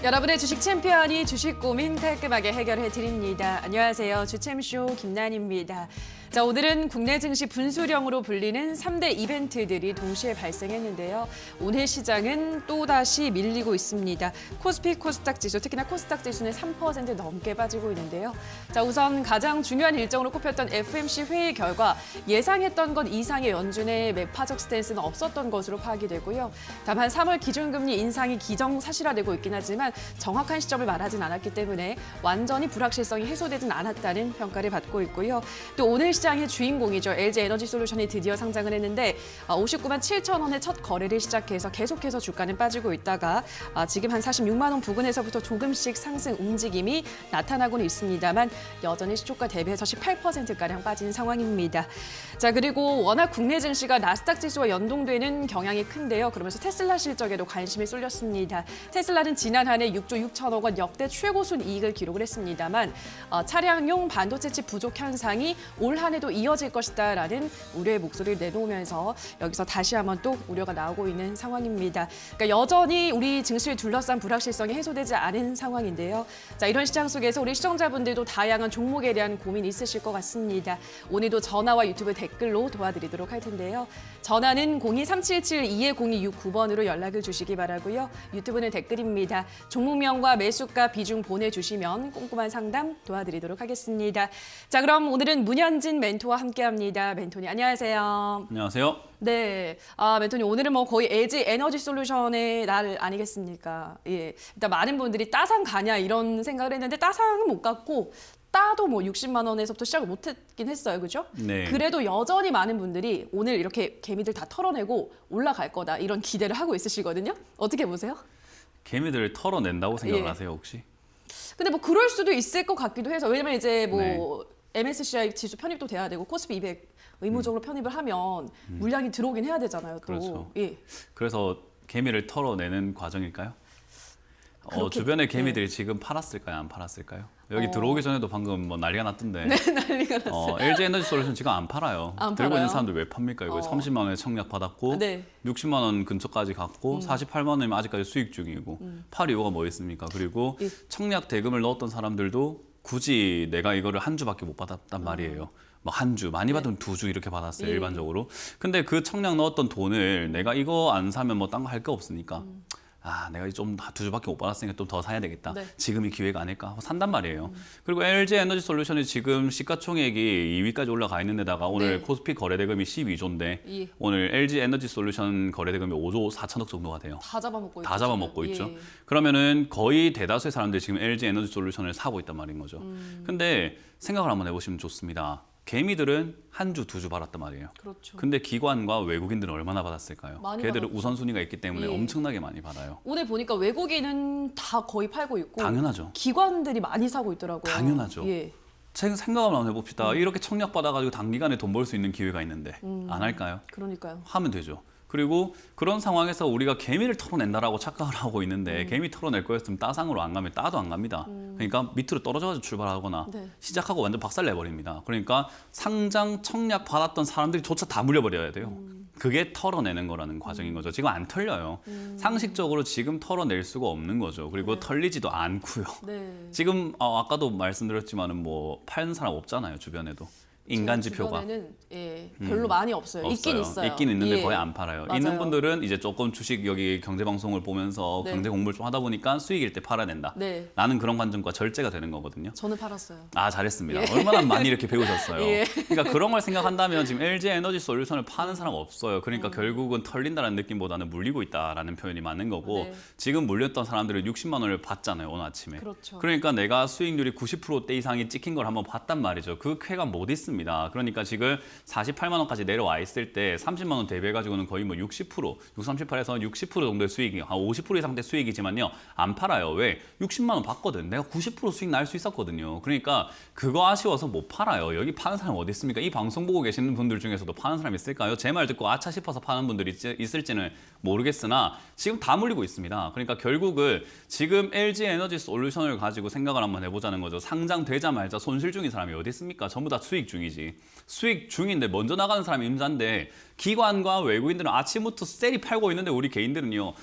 여러분의 주식 챔피언이 주식 고민 깔끔하게 해결해 드립니다. 안녕하세요. 주챔쇼 김난희입니다. 자, 오늘은 국내 증시 분수령으로 불리는 3대 이벤트들이 동시에 발생했는데요. 오늘 시장은 또다시 밀리고 있습니다. 코스피, 코스닥 지수, 특히나 코스닥 지수는 3% 넘게 빠지고 있는데요. 자, 우선 가장 중요한 일정으로 꼽혔던 FOMC 회의 결과 예상했던 것 이상의 연준의 매파적 스탠스는 없었던 것으로 파악이 되고요. 다만 3월 기준금리 인상이 기정사실화되고 있긴 하지만 정확한 시점을 말하진 않았기 때문에 완전히 불확실성이 해소되진 않았다는 평가를 받고 있고요. 또 오늘 시장의 주인공이죠. LG에너지솔루션이 드디어 상장을 했는데 59만 7천 원의 첫 거래를 시작해서 계속해서 주가는 빠지고 있다가 지금 한 46만 원 부근에서부터 조금씩 상승 움직임이 나타나고는 있습니다만 여전히 시초가 대비해서 18%가량 빠진 상황입니다. 자, 그리고 워낙 국내 증시가 나스닥 지수와 연동되는 경향이 큰데요. 그러면서 테슬라 실적에도 관심이 쏠렸습니다. 테슬라는 지난 한 해 6조 6천억 원 역대 최고 순이익을 기록을 했습니다만 차량용 반도체 칩 부족 현상이 올 한 해도 이어질 것이다라는 우려의 목소리를 내놓으면서 여기서 다시 한번 또 우려가 나오고 있는 상황입니다. 그러니까 여전히 우리 증시를 둘러싼 불확실성이 해소되지 않은 상황인데요. 자, 이런 시장 속에서 우리 시청자분들도 다양한 종목에 대한 고민이 있으실 것 같습니다. 오늘도 전화와 유튜브 댓글로 도와드리도록 할 텐데요. 전화는 02-3772-0269번으로 연락을 주시기 바라고요. 유튜브는 댓글입니다. 종목명과 매수가 비중 보내주시면 꼼꼼한 상담 도와드리도록 하겠습니다. 자, 그럼 오늘은 문현진 멘토와 함께합니다. 멘토님 안녕하세요. 안녕하세요. 네, 멘토님 오늘은 뭐 거의 LG 에너지 솔루션의 날 아니겠습니까? 예, 일단 많은 분들이 따상 가냐 이런 생각을 했는데 따상은 못 갔고 따도 뭐 60만 원에서부터 시작을 못했긴 했어요, 그죠? 네. 그래도 여전히 많은 분들이 오늘 이렇게 개미들 다 털어내고 올라갈 거다 이런 기대를 하고 있으시거든요. 어떻게 보세요? 개미들을 털어낸다고 생각을 예. 하세요, 혹시? 근데 뭐 그럴 수도 있을 것 같기도 해서 왜냐면 이제 뭐 네. MSCI 지수 편입도 돼야 되고 코스피 200 의무적으로 편입을 하면 물량이 들어오긴 해야 되잖아요. 또. 그렇죠. 예. 그래서 개미를 털어내는 과정일까요? 주변의 개미들이 지금 팔았을까요? 안 팔았을까요? 여기 들어오기 전에도 방금 뭐 난리가 났던데. 네, 난리가 났어요. LG 에너지 솔루션 지금 안 팔아요. 안 들고 팔아요? 있는 사람들 왜 팝니까? 이거 30만 원에 청약 받았고 네. 60만 원 근처까지 갔고 48만 원이면 아직까지 수익 중이고 팔 이유가 뭐 있습니까? 그리고 예. 청약 대금을 넣었던 사람들도 굳이 내가 이거를 한 주밖에 못 받았단 말이에요. 뭐 한 주, 많이 받으면 두 주 이렇게 받았어요, 예. 일반적으로. 근데 그 청약 넣었던 돈을 내가 이거 안 사면 뭐 딴 거 할 거 없으니까 내가 좀 두 주밖에 못 받았으니까 좀 더 사야 되겠다. 네. 지금이 기회가 아닐까 하고 산단 말이에요. 그리고 LG 에너지 솔루션이 지금 시가총액이 2위까지 올라가 있는 데다가 오늘 네. 코스피 거래대금이 12조인데 예. 오늘 LG 에너지 솔루션 거래대금이 5조 4천억 정도가 돼요. 다 잡아먹고 있죠. 다 잡아먹고 지금. 있죠. 예. 그러면은 거의 대다수의 사람들이 지금 LG 에너지 솔루션을 사고 있단 말인 거죠. 근데 생각을 한번 해보시면 좋습니다. 개미들은 한 주, 두 주 받았단 말이에요. 그렇죠. 근데 기관과 외국인들은 얼마나 받았을까요? 많이 걔들은 받았죠. 우선순위가 있기 때문에 예. 엄청나게 많이 받아요. 오늘 보니까 외국인은 다 거의 팔고 있고 당연하죠. 기관들이 많이 사고 있더라고요. 당연하죠. 예. 생각을 한번 해봅시다. 이렇게 청약 받아가지고 단기간에 돈 벌 수 있는 기회가 있는데 안 할까요? 그러니까요. 하면 되죠. 그리고 그런 상황에서 우리가 개미를 털어낸다라고 착각을 하고 있는데 개미 털어낼 거였으면 따상으로 안 가면 따도 안 갑니다. 그러니까 밑으로 떨어져가지고 출발하거나 네. 시작하고 완전 박살 내버립니다. 그러니까 상장 청약 받았던 사람들이조차 다 물려버려야 돼요. 그게 털어내는 거라는 과정인 거죠. 지금 안 털려요. 상식적으로 지금 털어낼 수가 없는 거죠. 그리고 털리지도 않고요. 네. 지금 아까도 말씀드렸지만은 뭐 파는 사람 없잖아요. 주변에도. 인간 지표가. 주변에는 별로 많이 없어요. 있긴 있어요. 있긴 있는데 예. 거의 안 팔아요. 맞아요. 있는 분들은 이제 조금 주식 여기 경제 방송을 보면서 네. 경제 공부를 좀 하다 보니까 수익일 때 팔아야 된다. 네. 나는 그런 관점과 절제가 되는 거거든요. 저는 팔았어요. 잘했습니다. 얼마나 많이 이렇게 배우셨어요. 예. 그러니까 그런 걸 생각한다면 지금 LG 에너지 솔루션을 파는 사람 없어요. 그러니까 결국은 털린다는 느낌보다는 물리고 있다라는 표현이 맞는 거고 네. 지금 물렸던 사람들은 60만 원을 받잖아요. 오늘 아침에. 그렇죠. 그러니까 내가 수익률이 90%대 이상이 찍힌 걸 한번 봤단 말이죠. 그 쾌감 못 있습니다. 그러니까 지금 48만 원까지 내려와 있을 때 30만 원 대비해가지고는 거의 뭐 60%, 638에서 60% 정도의 수익이, 한 50% 이상 대 수익이지만요. 안 팔아요. 왜? 60만 원 받거든. 내가 90% 수익 날 수 있었거든요. 그러니까 그거 아쉬워서 못 팔아요. 여기 파는 사람 어디 있습니까? 이 방송 보고 계시는 분들 중에서도 파는 사람 있을까요? 제 말 듣고 아차 싶어서 파는 분들이 있을지는 모르겠으나 지금 다 물리고 있습니다. 그러니까 결국은 지금 LG 에너지 솔루션을 가지고 생각을 한번 해보자는 거죠. 상장되자마자 손실 중인 사람이 어디 있습니까? 전부 다 수익 중이지. 수익 중인데 먼저 나가는 사람이 임자인데 기관과 외국인들은 아침부터 셀이 팔고 있는데 우리 개인들은요.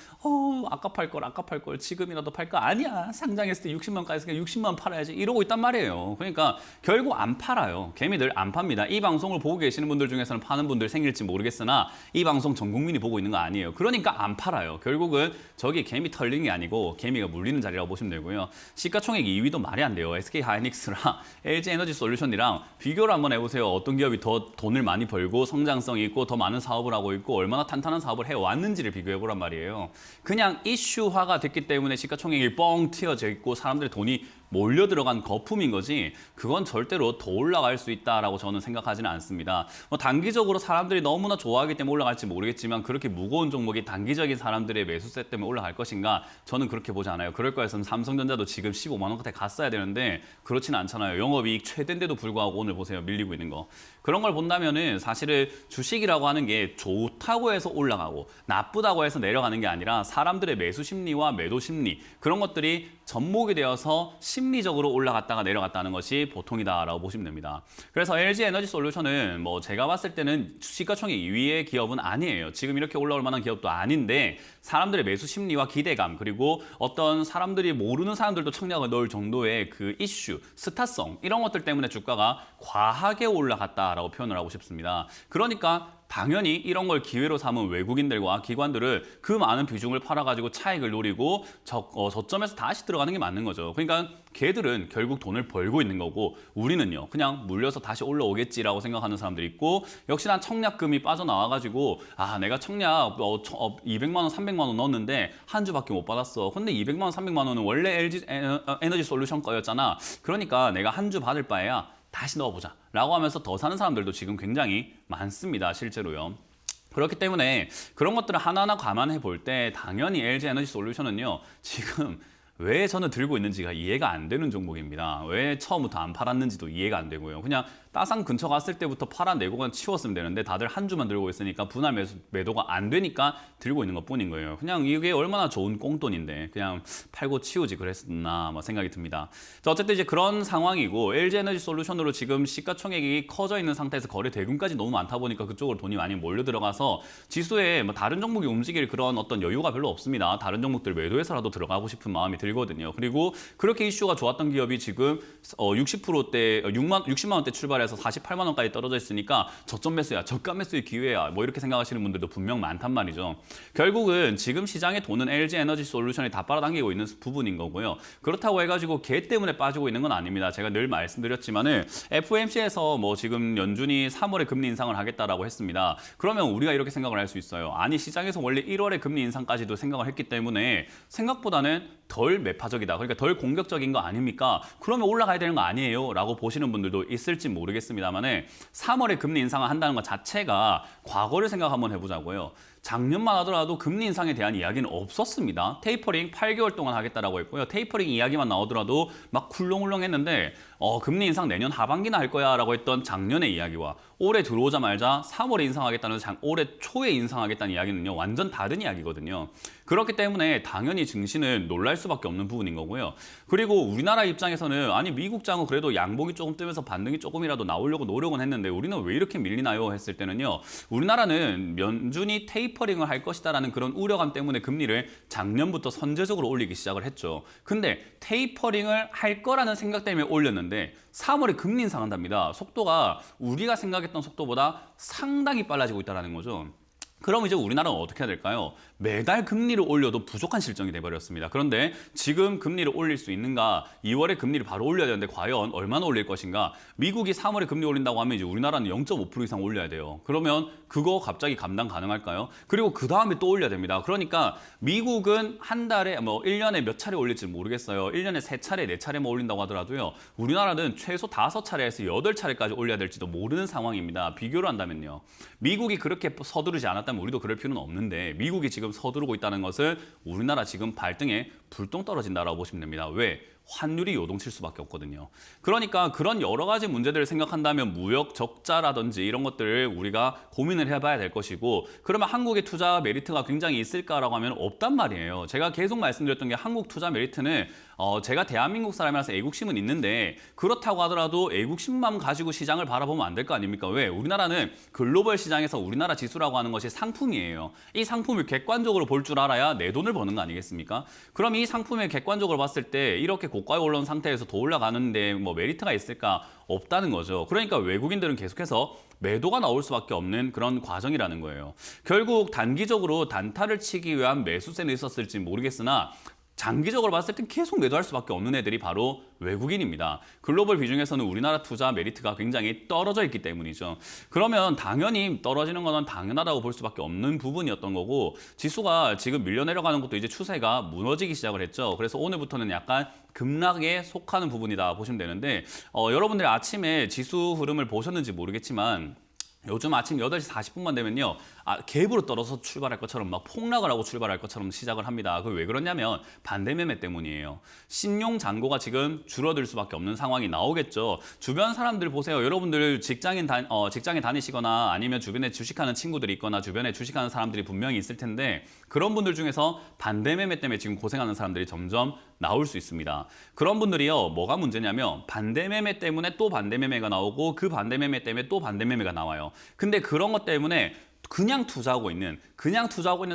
아까 팔 걸 지금이라도 팔 거 아니야. 상장했을 때 60만 원까지 했으니까 60만 원 팔아야지 이러고 있단 말이에요. 그러니까 결국 안 팔아요. 개미들 안 팝니다. 이 방송을 보고 계시는 분들 중에서는 파는 분들 생길지 모르겠으나 이 방송 전 국민이 보고 있는 거 아니에요. 그러니까 안 팔아요. 결국은 저기 개미 털린 게 아니고 개미가 물리는 자리라고 보시면 되고요. 시가총액 2위도 말이 안 돼요. SK 하이닉스랑 LG 에너지 솔루션이랑 비교를 한번 해보세요. 어떤 기업이 더 돈을 많이 벌고 성장성이 있고 더 많은 사업을 하고 있고 얼마나 탄탄한 사업을 해왔는지를 비교해보란 말이에요. 그냥 이슈화가 됐기 때문에 시가총액이 뻥 튀어져 있고 사람들의 돈이 몰려 들어간 거품인 거지 그건 절대로 더 올라갈 수 있다라고 저는 생각하지는 않습니다. 뭐 단기적으로 사람들이 너무나 좋아하기 때문에 올라갈지 모르겠지만 그렇게 무거운 종목이 단기적인 사람들의 매수세 때문에 올라갈 것인가 저는 그렇게 보지 않아요. 그럴 거였으면 삼성전자도 지금 15만 원 끝에 갔어야 되는데 그렇지는 않잖아요. 영업이익 최대인데도 불구하고 오늘 보세요. 밀리고 있는 거. 그런 걸 본다면은 사실은 주식이라고 하는 게 좋다고 해서 올라가고 나쁘다고 해서 내려가는 게 아니라 사람들의 매수 심리와 매도 심리 그런 것들이 접목이 되어서 심리적으로 올라갔다가 내려갔다는 것이 보통이다라고 보시면 됩니다. 그래서 LG 에너지 솔루션은 뭐 제가 봤을 때는 시가총액 2위의 기업은 아니에요. 지금 이렇게 올라올 만한 기업도 아닌데 사람들의 매수 심리와 기대감 그리고 어떤 사람들이 모르는 사람들도 청약을 넣을 정도의 그 이슈, 스타성 이런 것들 때문에 주가가 과하게 올라갔다라고 표현을 하고 싶습니다. 그러니까 당연히 이런 걸 기회로 삼은 외국인들과 기관들을 그 많은 비중을 팔아가지고 차익을 노리고 저점에서 다시 들어가는 게 맞는 거죠. 그러니까 걔들은 결국 돈을 벌고 있는 거고 우리는요 그냥 물려서 다시 올라오겠지라고 생각하는 사람들이 있고 역시나 청약금이 빠져나와가지고 내가 청약 200만 원, 300만 원 넣었는데 한 주밖에 못 받았어. 근데 200만 원, 300만 원은 원래 LG 에너지 솔루션 거였잖아. 그러니까 내가 한 주 받을 바에야 다시 넣어보자 라고 하면서 더 사는 사람들도 지금 굉장히 많습니다. 실제로요. 그렇기 때문에 그런 것들을 하나하나 감안해 볼 때 당연히 LG 에너지 솔루션은요. 지금 왜 저는 들고 있는지가 이해가 안 되는 종목입니다. 왜 처음부터 안 팔았는지도 이해가 안 되고요. 그냥 따상 근처 갔을 때부터 팔아내고 그냥 치웠으면 되는데 다들 한 주만 들고 있으니까 분할 매도가 안 되니까 들고 있는 것뿐인 거예요. 그냥 이게 얼마나 좋은 꽁돈인데 그냥 팔고 치우지 그랬나 생각이 듭니다. 자, 어쨌든 이제 그런 상황이고 LG 에너지 솔루션으로 지금 시가총액이 커져 있는 상태에서 거래 대금까지 너무 많다 보니까 그쪽으로 돈이 많이 몰려 들어가서 지수에 뭐 다른 종목이 움직일 그런 어떤 여유가 별로 없습니다. 다른 종목들 매도해서라도 들어가고 싶은 마음이 들거든요. 그리고 그렇게 이슈가 좋았던 기업이 지금 60%대 60만 원대 출발해서 48만 원까지 떨어져 있으니까 저점 매수야, 저가 매수의 기회야 뭐 이렇게 생각하시는 분들도 분명 많단 말이죠. 결국은 지금 시장의 돈은 LG 에너지 솔루션이 다 빨아당기고 있는 부분인 거고요. 그렇다고 해가지고 걔 때문에 빠지고 있는 건 아닙니다. 제가 늘 말씀드렸지만은 FOMC에서 뭐 지금 연준이 3월에 금리 인상을 하겠다라고 했습니다. 그러면 우리가 이렇게 생각을 할 수 있어요. 아니 시장에서 원래 1월에 금리 인상까지도 생각을 했기 때문에 생각보다는 덜 매파적이다. 그러니까 덜 공격적인 거 아닙니까? 그러면 올라가야 되는 거 아니에요? 라고 보시는 분들도 있을지 모르겠습니다만 3월에 금리 인상을 한다는 것 자체가 과거를 생각 한번 해보자고요. 작년만 하더라도 금리 인상에 대한 이야기는 없었습니다. 테이퍼링 8개월 동안 하겠다라고 했고요. 테이퍼링 이야기만 나오더라도 막 쿨렁울렁 했는데 금리 인상 내년 하반기나 할 거야 라고 했던 작년의 이야기와 올해 들어오자마자 3월에 인상하겠다는 올해 초에 인상하겠다는 이야기는요. 완전 다른 이야기거든요. 그렇기 때문에 당연히 증시는 놀랄 수밖에 없는 부분인 거고요. 그리고 우리나라 입장에서는 아니 미국 장은 그래도 양복이 조금 뜨면서 반등이 조금이라도 나오려고 노력은 했는데 우리는 왜 이렇게 밀리나요? 했을 때는요. 우리나라는 연준이 테이퍼링을 할 것이다라는 그런 우려감 때문에 금리를 작년부터 선제적으로 올리기 시작을 했죠. 근데 테이퍼링을 할 거라는 생각 때문에 올렸는데 3월에 금리 인상한답니다. 속도가 우리가 생각했던 속도보다 상당히 빨라지고 있다는 거죠. 그럼 이제 우리나라는 어떻게 해야 될까요? 매달 금리를 올려도 부족한 실정이 돼버렸습니다. 그런데 지금 금리를 올릴 수 있는가? 2월에 금리를 바로 올려야 되는데 과연 얼마나 올릴 것인가? 미국이 3월에 금리 올린다고 하면 이제 우리나라는 0.5% 이상 올려야 돼요. 그러면 그거 갑자기 감당 가능할까요? 그리고 그 다음에 또 올려야 됩니다. 그러니까 미국은 한 달에 1년에 몇 차례 올릴지 모르겠어요. 1년에 3차례, 4차례만 올린다고 하더라도요. 우리나라는 최소 5차례에서 8차례까지 올려야 될지도 모르는 상황입니다. 비교를 한다면요. 미국이 그렇게 서두르지 않았다면 우리도 그럴 필요는 없는데 미국이 지금 서두르고 있다는 것은 우리나라 지금 발등에 불똥 떨어진다라고 보시면 됩니다. 왜? 환율이 요동칠 수밖에 없거든요. 그러니까 그런 여러 가지 문제들을 생각한다면 무역 적자라든지 이런 것들을 우리가 고민을 해봐야 될 것이고, 그러면 한국의 투자 메리트가 굉장히 있을까라고 하면 없단 말이에요. 제가 계속 말씀드렸던 게 한국 투자 메리트는 제가 대한민국 사람이라서 애국심은 있는데, 그렇다고 하더라도 애국심만 가지고 시장을 바라보면 안 될 거 아닙니까? 왜? 우리나라는 글로벌 시장에서 우리나라 지수라고 하는 것이 상품이에요. 이 상품을 객관적으로 볼 줄 알아야 내 돈을 버는 거 아니겠습니까? 그럼 이 상품을 객관적으로 봤을 때 이렇게 고가에 올라온 상태에서 더 올라가는데 뭐 메리트가 있을까? 없다는 거죠. 그러니까 외국인들은 계속해서 매도가 나올 수밖에 없는 그런 과정이라는 거예요. 결국 단기적으로 단타를 치기 위한 매수세는 있었을지 모르겠으나 장기적으로 봤을 땐 계속 매도할 수밖에 없는 애들이 바로 외국인입니다. 글로벌 비중에서는 우리나라 투자 메리트가 굉장히 떨어져 있기 때문이죠. 그러면 당연히 떨어지는 건 당연하다고 볼 수밖에 없는 부분이었던 거고, 지수가 지금 밀려 내려가는 것도 이제 추세가 무너지기 시작을 했죠. 그래서 오늘부터는 약간 급락에 속하는 부분이다 보시면 되는데, 여러분들이 아침에 지수 흐름을 보셨는지 모르겠지만 요즘 아침 8시 40분만 되면요, 갭으로 떨어져서 출발할 것처럼 막 폭락을 하고 출발할 것처럼 시작을 합니다. 그 왜 그러냐면 반대 매매 때문이에요. 신용 잔고가 지금 줄어들 수밖에 없는 상황이 나오겠죠. 주변 사람들 보세요. 여러분들 직장에 다니시거나 아니면 주변에 주식하는 친구들이 있거나 주변에 주식하는 사람들이 분명히 있을 텐데, 그런 분들 중에서 반대 매매 때문에 지금 고생하는 사람들이 점점 나올 수 있습니다. 그런 분들이요, 뭐가 문제냐면 반대 매매 때문에 또 반대 매매가 나오고 그 반대 매매 때문에 또 반대 매매가 나와요. 근데 그런 것 때문에 그냥 투자하고 있는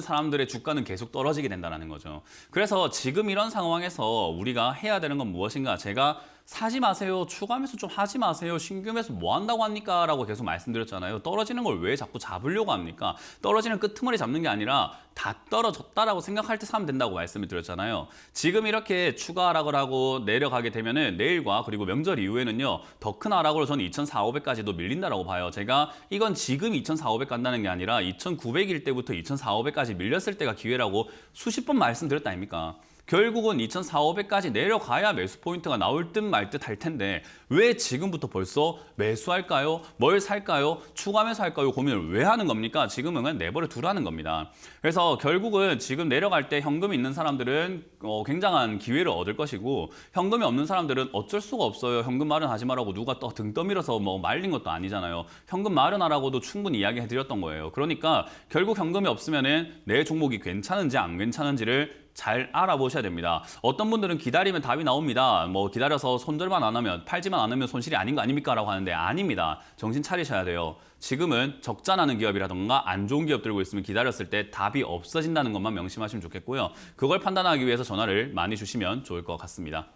사람들의 주가는 계속 떨어지게 된다는 거죠. 그래서 지금 이런 상황에서 우리가 해야 되는 건 무엇인가? 제가 사지 마세요, 추가 매수 좀 하지 마세요, 신규 매수 뭐 한다고 합니까? 라고 계속 말씀드렸잖아요. 떨어지는 걸 왜 자꾸 잡으려고 합니까? 떨어지는 끄트머리 잡는 게 아니라 다 떨어졌다라고 생각할 때 사면 된다고 말씀을 드렸잖아요. 지금 이렇게 추가 하락을 하고 내려가게 되면은 내일과 그리고 명절 이후에는요, 더 큰 하락으로 저는 2,400~500까지도 밀린다라고 봐요. 제가 이건 지금 2,400 간다는 게 아니라 2,900일 때부터 2,400까지 밀렸을 때가 기회라고 수십 번 말씀드렸다 아닙니까? 결국은 2,400~500까지 내려가야 매수 포인트가 나올 듯 말 듯 할 텐데 왜 지금부터 벌써 매수할까요? 뭘 살까요? 추가 매수할까요? 고민을 왜 하는 겁니까? 지금은 그냥 내버려 두라는 겁니다. 그래서 결국은 지금 내려갈 때 현금이 있는 사람들은 굉장한 기회를 얻을 것이고, 현금이 없는 사람들은 어쩔 수가 없어요. 현금 마련하지 말라고 누가 또 등 떠밀어서 뭐 말린 것도 아니잖아요. 현금 마련하라고도 충분히 이야기해드렸던 거예요. 그러니까 결국 현금이 없으면은 내 종목이 괜찮은지 안 괜찮은지를 잘 알아보셔야 됩니다. 어떤 분들은 기다리면 답이 나옵니다. 뭐 기다려서 손절만 안 하면, 팔지만 않으면 손실이 아닌 거 아닙니까? 라고 하는데 아닙니다. 정신 차리셔야 돼요. 지금은 적자 나는 기업이라던가 안 좋은 기업 들고 있으면 기다렸을 때 답이 없어진다는 것만 명심하시면 좋겠고요. 그걸 판단하기 위해서 전화를 많이 주시면 좋을 것 같습니다.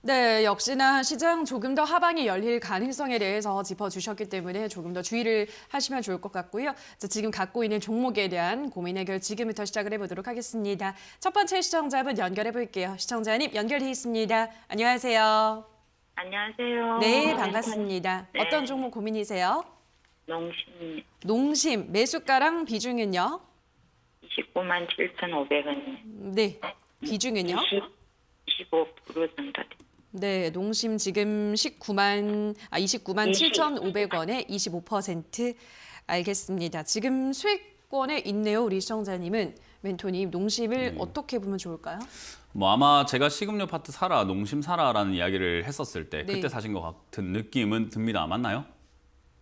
네, 역시나 시장 조금 더 하방이 열릴 가능성에 대해서 짚어주셨기 때문에 조금 더 주의를 하시면 좋을 것 같고요. 자, 지금 갖고 있는 종목에 대한 고민 해결 지금부터 시작을 해보도록 하겠습니다. 첫 번째 시청자분 연결해 볼게요. 시청자님 연결돼 있습니다. 안녕하세요. 안녕하세요. 네, 반갑습니다. 네. 어떤 종목 고민이세요? 농심 농심, 매수가랑 비중은요? 297,500원. 네, 비중은요? 25% 정도. 네, 농심 지금 29만 7,500원에 25%. 알겠습니다. 지금 수익권에 있네요, 우리 시청자님은. 멘토님, 농심을 어떻게 보면 좋을까요? 뭐 아마 제가 식음료 파트 사라, 농심 사라라는 이야기를 했었을 때 네. 그때 사신 것 같은 느낌은 듭니다. 맞나요?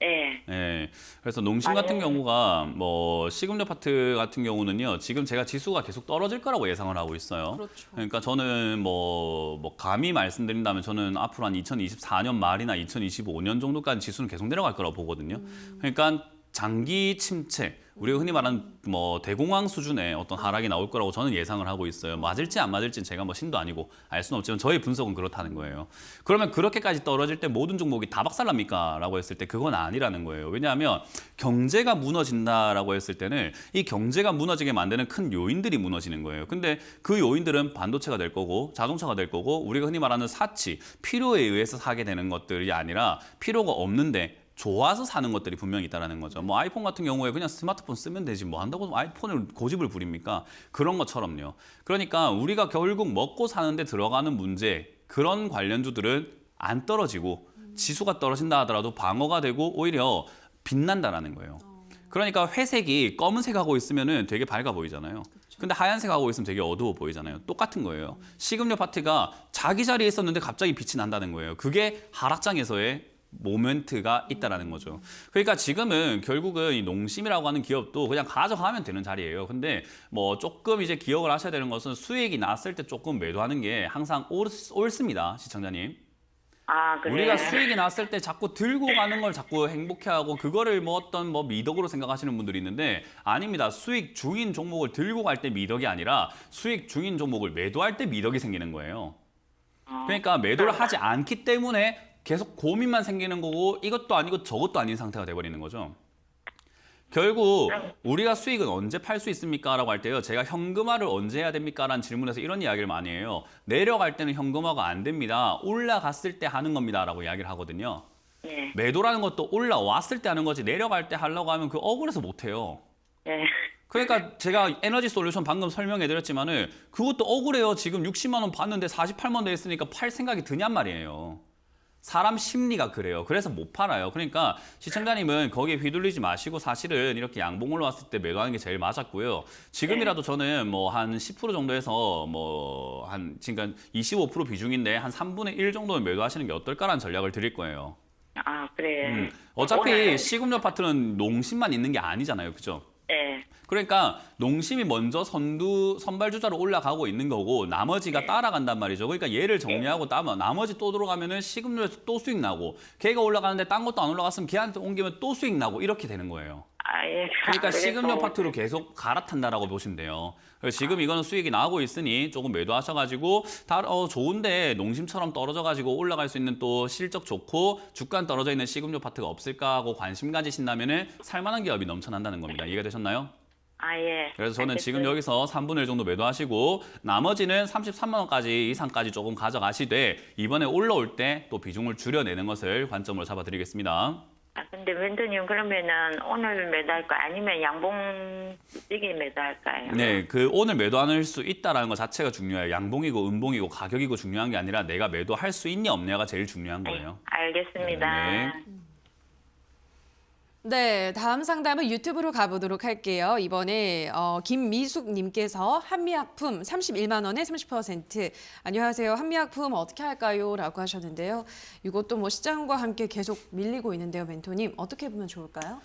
네. 네. 그래서 농심 같은 경우가 뭐 식음료 파트 같은 경우는요, 지금 제가 지수가 계속 떨어질 거라고 예상을 하고 있어요. 그렇죠. 그러니까 저는 뭐 감히 말씀드린다면 저는 앞으로 한 2024년 말이나 2025년 정도까지 지수는 계속 내려갈 거라고 보거든요. 그러니까 장기 침체, 우리가 흔히 말하는 뭐 대공황 수준의 어떤 하락이 나올 거라고 저는 예상을 하고 있어요. 맞을지 안 맞을지는 제가 뭐 신도 아니고 알 수는 없지만 저의 분석은 그렇다는 거예요. 그러면 그렇게까지 떨어질 때 모든 종목이 다 박살납니까? 라고 했을 때 그건 아니라는 거예요. 왜냐하면 경제가 무너진다라고 했을 때는 이 경제가 무너지게 만드는 큰 요인들이 무너지는 거예요. 근데 그 요인들은 반도체가 될 거고 자동차가 될 거고 우리가 흔히 말하는 사치, 필요에 의해서 사게 되는 것들이 아니라 필요가 없는데 좋아서 사는 것들이 분명히 있다는 거죠. 뭐 아이폰 같은 경우에 그냥 스마트폰 쓰면 되지 뭐 한다고 아이폰을 고집을 부립니까? 그런 것처럼요. 그러니까 우리가 결국 먹고 사는데 들어가는 문제, 그런 관련주들은 안 떨어지고 지수가 떨어진다 하더라도 방어가 되고 오히려 빛난다라는 거예요. 그러니까 회색이 검은색하고 있으면은 되게 밝아 보이잖아요. 근데 하얀색 하고 있으면 되게 어두워 보이잖아요. 똑같은 거예요. 식음료 파트가 자기 자리에 있었는데 갑자기 빛이 난다는 거예요. 그게 하락장에서의 모멘트가 있다라는 거죠. 그러니까 지금은 결국은 이 농심이라고 하는 기업도 그냥 가져가면 되는 자리예요. 근데 뭐 조금 이제 기억을 하셔야 되는 것은 수익이 났을 때 조금 매도하는 게 항상 옳습니다, 시청자님. 아, 그래요? 우리가 수익이 났을 때 자꾸 들고 가는 걸 자꾸 행복해하고 그거를 뭐 어떤 뭐 미덕으로 생각하시는 분들이 있는데 아닙니다. 수익 중인 종목을 들고 갈 때 미덕이 아니라 수익 중인 종목을 매도할 때 미덕이 생기는 거예요. 그러니까 매도를 하지 않기 때문에 계속 고민만 생기는 거고 이것도 아니고 저것도 아닌 상태가 돼버리는 거죠. 결국 우리가 수익은 언제 팔 수 있습니까? 라고 할 때요. 제가 현금화를 언제 해야 됩니까? 라는 질문에서 이런 이야기를 많이 해요. 내려갈 때는 현금화가 안 됩니다. 올라갔을 때 하는 겁니다. 라고 이야기를 하거든요. 네. 매도라는 것도 올라왔을 때 하는 거지 내려갈 때 하려고 하면 그 억울해서 못 해요. 네. 그러니까 제가 에너지 솔루션 방금 설명해드렸지만은 그것도 억울해요. 지금 60만 원 받는데 48만 원 돼 있으니까 팔 생각이 드냔 말이에요. 사람 심리가 그래요. 그래서 못 팔아요. 그러니까 시청자님은 거기에 휘둘리지 마시고 사실은 이렇게 양봉 올라왔을 때 매도하는 게 제일 맞았고요. 지금이라도 저는 뭐 한 10% 정도에서 뭐 한 지금 25% 비중인데 한 3분의 1 정도는 매도하시는 게 어떨까라는 전략을 드릴 거예요. 아, 그래요? 어차피 오늘- 식음료 파트는 농심만 있는 게 아니잖아요. 그죠? 네. 그러니까 농심이 먼저 선발 주자로 올라가고 있는 거고 나머지가 따라간단 말이죠. 그러니까 얘를 정리하고 따면 나머지 또 들어가면은 식음료에서 또 수익 나고 걔가 올라가는데 딴 것도 안 올라갔으면 걔한테 옮기면 또 수익 나고 이렇게 되는 거예요. 아, 예. 그러니까 그래서- 식음료 파트로 계속 갈아탄다라고 보시면 돼요. 그래서 지금 이거는 수익이 나고 있으니 조금 매도하셔가지고 좋은데 농심처럼 떨어져가지고 올라갈 수 있는 또 실적 좋고 주가 떨어져 있는 식음료 파트가 없을까 하고 관심 가지신다면은 살만한 기업이 넘쳐난다는 겁니다. 이해가 되셨나요? 아, 예. 그래서 저는 지금 알겠어요. 여기서 3분의 1 정도 매도하시고 나머지는 33만 원까지 이상까지 조금 가져가시되 이번에 올라올 때 또 비중을 줄여내는 것을 관점으로 잡아드리겠습니다. 아, 근데 멘토님 그러면은 오늘 매도할까 아니면 양봉 시기 매도할까요? 네, 그 오늘 매도할 수 있다라는 것 자체가 중요해요. 양봉이고 음봉이고 가격이고 중요한 게 아니라 내가 매도할 수 있냐 없냐가 제일 중요한 거예요. 알겠습니다. 네. 네, 다음 상담은 유튜브로 가보도록 할게요. 이번에 김미숙님께서 한미약품 31만 원에 30%. 안녕하세요. 한미약품 어떻게 할까요? 라고 하셨는데요. 이것도 뭐 시장과 함께 계속 밀리고 있는데요. 멘토님 어떻게 보면 좋을까요?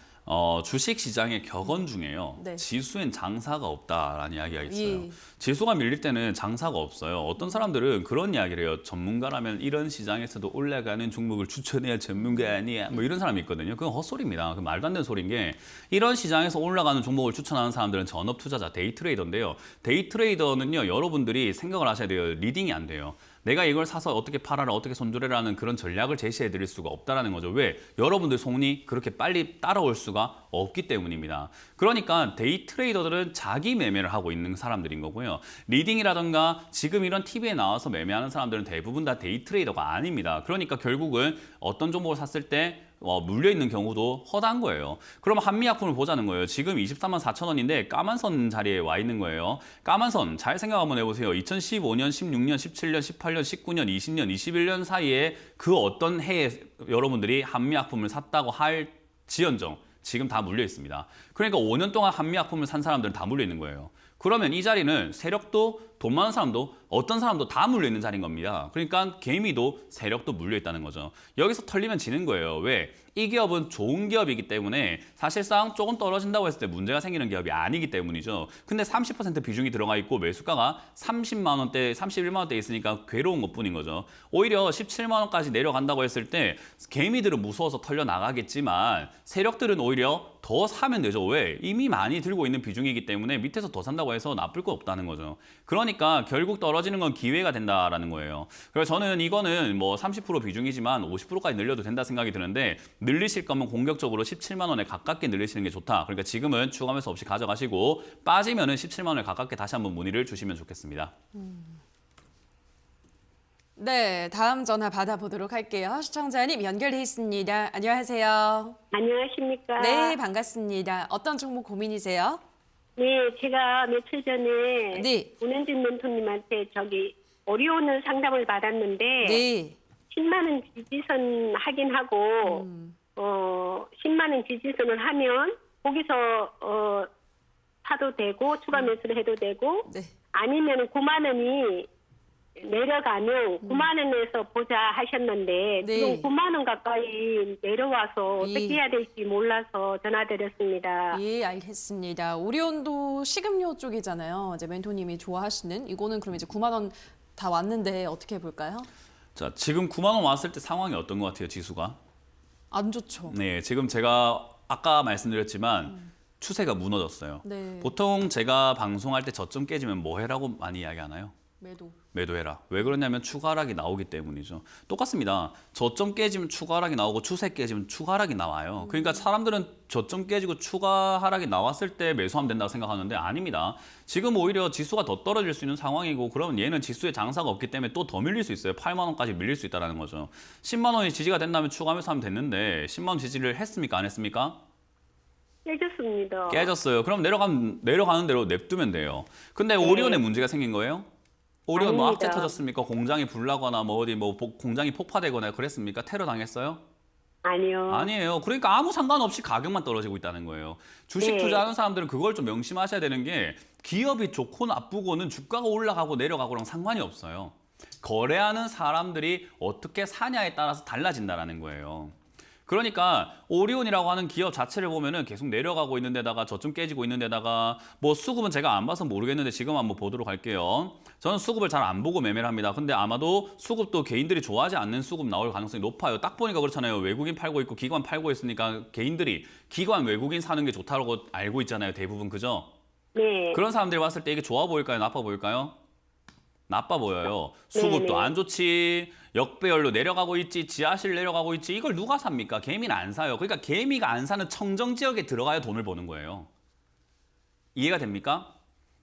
주식 시장의 격언 중에요. 네. 지수엔 장사가 없다라는 이야기가 있어요. 예. 지수가 밀릴 때는 장사가 없어요. 어떤 사람들은 그런 이야기를 해요. 전문가라면 이런 시장에서도 올라가는 종목을 추천해야 전문가 아니야. 뭐 이런 사람이 있거든요. 그건 헛소리입니다. 그 말도 안 되는 소리인 게 이런 시장에서 올라가는 종목을 추천하는 사람들은 전업 투자자, 데이 트레이더인데요. 데이 트레이더는요. 여러분들이 생각을 하셔야 돼요. 리딩이 안 돼요. 내가 이걸 사서 어떻게 팔아라, 어떻게 손절해라는 그런 전략을 제시해 드릴 수가 없다는 거죠. 왜? 여러분들 손이 그렇게 빨리 따라올 수가 없기 때문입니다. 그러니까 데이 트레이더들은 자기 매매를 하고 있는 사람들인 거고요. 리딩이라든가 지금 이런 TV에 나와서 매매하는 사람들은 대부분 다 데이 트레이더가 아닙니다. 그러니까 결국은 어떤 종목을 샀을 때 물려있는 경우도 허다한 거예요. 그럼 한미약품을 보자는 거예요. 지금 23만 4천 원인데 까만 선 자리에 와 있는 거예요. 까만 선 잘 생각 한번 해보세요. 2015년, 16년, 17년, 18년, 19년, 20년, 21년 사이에 그 어떤 해에 여러분들이 한미약품을 샀다고 할 지연정 지금 다 물려 있습니다. 그러니까 5년 동안 한미약품을 산 사람들은 다 물려 있는 거예요. 그러면 이 자리는 세력도 돈 많은 사람도 어떤 사람도 다 물려 있는 자리인 겁니다. 그러니까 개미도 세력도 물려 있다는 거죠. 여기서 털리면 지는 거예요. 왜? 이 기업은 좋은 기업이기 때문에 사실상 조금 떨어진다고 했을 때 문제가 생기는 기업이 아니기 때문이죠. 근데 30% 비중이 들어가 있고 매수가가 30만 원대, 31만 원대 있으니까 괴로운 것뿐인 거죠. 오히려 17만 원까지 내려간다고 했을 때 개미들은 무서워서 털려 나가겠지만 세력들은 오히려 더 사면 되죠. 왜? 이미 많이 들고 있는 비중이기 때문에 밑에서 더 산다고 해서 나쁠 거 없다는 거죠. 그러니까 결국 떨어지는 건 기회가 된다라는 거예요. 그래서 저는 이거는 뭐 30% 비중이지만 50%까지 늘려도 된다 생각이 드는데 늘리실 거면 공격적으로 17만 원에 가깝게 늘리시는 게 좋다. 그러니까 지금은 추가 매수 없이 가져가시고 빠지면은 17만 원에 가깝게 다시 한번 문의를 주시면 좋겠습니다. 네, 다음 전화 받아보도록 할게요. 시청자님 연결돼 있습니다. 안녕하세요. 안녕하십니까? 네, 반갑습니다. 어떤 종목 고민이세요? 네, 제가 며칠 전에 네. 문현진 멘토님한테 오리온을 상담을 받았는데 네. 10만 원 지지선 확인하고 10만 원 지지선을 하면 거기서 사도 되고 추가 매수를 해도 되고 네. 아니면 9만 원이 내려가면 9만 원에서 보자 하셨는데 네. 지금 9만 원 가까이 내려와서 어떻게 예. 해야 될지 몰라서 전화드렸습니다. 예, 알겠습니다. 오리온도 식음료 쪽이잖아요. 이제 멘토님이 좋아하시는 이거는 그럼 이제 9만 원 다 왔는데 어떻게 해볼까요? 자, 지금 9만 원 왔을 때 상황이 어떤 것 같아요, 지수가? 안 좋죠. 네, 지금 제가 아까 말씀드렸지만 추세가 무너졌어요. 네. 보통 제가 방송할 때 저점 깨지면 뭐 해라고 많이 이야기하나요? 매도. 매도해라. 왜 그러냐면 추가 하락이 나오기 때문이죠. 똑같습니다. 저점 깨지면 추가 하락이 나오고 추세 깨지면 추가 하락이 나와요. 그러니까 사람들은 저점 깨지고 추가 하락이 나왔을 때 매수하면 된다고 생각하는데 아닙니다. 지금 오히려 지수가 더 떨어질 수 있는 상황이고 그러면 얘는 지수에 장사가 없기 때문에 또 더 밀릴 수 있어요. 8만 원까지 밀릴 수 있다는 거죠. 10만 원이 지지가 된다면 추가 매수하면 됐는데 10만 원 지지를 했습니까? 안 했습니까? 깨졌습니다. 깨졌어요. 그럼 내려가는 대로 냅두면 돼요. 근데 오리온에 문제가 생긴 거예요? 오리온 뭐 아닙니다. 악재 터졌습니까? 공장이 불나거나 뭐 어디 뭐 공장이 폭파되거나 그랬습니까? 테러 당했어요? 아니요. 아니에요. 그러니까 아무 상관없이 가격만 떨어지고 있다는 거예요. 주식 네. 투자하는 사람들은 그걸 좀 명심하셔야 되는 게 기업이 좋고 나쁘고는 주가가 올라가고 내려가고랑 상관이 없어요. 거래하는 사람들이 어떻게 사냐에 따라서 달라진다는 거예요. 그러니까 오리온이라고 하는 기업 자체를 보면은 계속 내려가고 있는 데다가 저점 깨지고 있는 데다가 뭐 수급은 제가 안 봐서 모르겠는데 지금 한번 보도록 할게요. 저는 수급을 잘 안 보고 매매를 합니다. 근데 아마도 수급도 개인들이 좋아하지 않는 수급 나올 가능성이 높아요. 딱 보니까 그렇잖아요. 외국인 팔고 있고 기관 팔고 있으니까 개인들이 기관 외국인 사는 게 좋다고 알고 있잖아요. 대부분 그죠? 네. 그런 사람들이 봤을 때 이게 좋아 보일까요? 나빠 보일까요? 나빠 보여요. 수급도 네네. 안 좋지. 역배열로 내려가고 있지. 지하실 내려가고 있지. 이걸 누가 삽니까? 개미는 안 사요. 그러니까 개미가 안 사는 청정 지역에 들어가야 돈을 버는 거예요. 이해가 됩니까?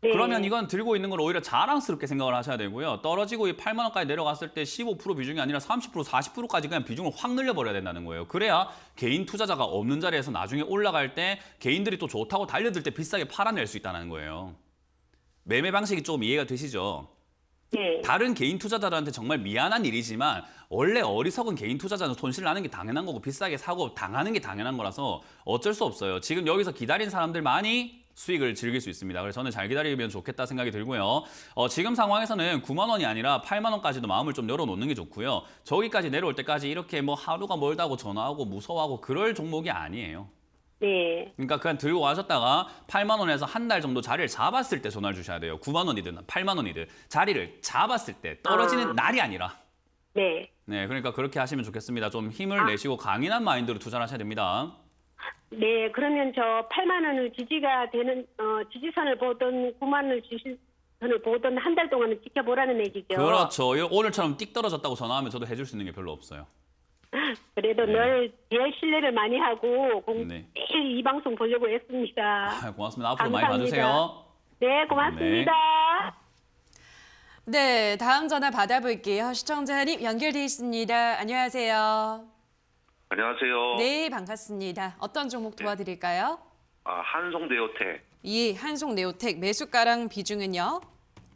네. 그러면 이건 들고 있는 걸 오히려 자랑스럽게 생각을 하셔야 되고요. 떨어지고 8만 원까지 내려갔을 때 15% 비중이 아니라 30%, 40%까지 그냥 비중을 확 늘려버려야 된다는 거예요. 그래야 개인 투자자가 없는 자리에서 나중에 올라갈 때 개인들이 또 좋다고 달려들 때 비싸게 팔아낼 수 있다는 거예요. 매매 방식이 조금 이해가 되시죠? 네. 다른 개인 투자자들한테 정말 미안한 일이지만 원래 어리석은 개인 투자자는 손실 나는 게 당연한 거고 비싸게 사고 당하는 게 당연한 거라서 어쩔 수 없어요. 지금 여기서 기다린 사람들 많이 수익을 즐길 수 있습니다. 그래서 저는 잘 기다리면 좋겠다 생각이 들고요. 지금 상황에서는 9만 원이 아니라 8만 원까지도 마음을 좀 열어놓는 게 좋고요. 저기까지 내려올 때까지 이렇게 뭐 하루가 멀다고 전화하고 무서워하고 그럴 종목이 아니에요. 네. 그러니까 그냥 들고 가셨다가 8만 원에서 한 달 정도 자리를 잡았을 때 전화를 주셔야 돼요. 9만 원이든 8만 원이든 자리를 잡았을 때 떨어지는 날이 아니라. 네. 네, 그러니까 그렇게 하시면 좋겠습니다. 좀 힘을 내시고 강인한 마인드로 투자를 하셔야 됩니다. 네. 그러면 저 8만 원을 지지가 되는 지지선을 보던 9만 원을 지지선을 보던 한 달 동안은 지켜보라는 얘기죠. 그렇죠. 오늘처럼 띡 떨어졌다고 전화하면 저도 해줄 수 있는 게 별로 없어요. 그래도 네. 늘 제일 신뢰를 많이 하고 네. 매일 이 방송 보려고 했습니다. 아, 고맙습니다. 앞으로 많이 감사합니다. 봐주세요. 네, 고맙습니다. 네, 다음 전화 받아볼게요. 시청자님 연결돼 있습니다. 안녕하세요. 안녕하세요. 네, 반갑습니다. 어떤 종목 도와드릴까요? 한송네오텍 이 한송네오텍 매수가랑 비중은요?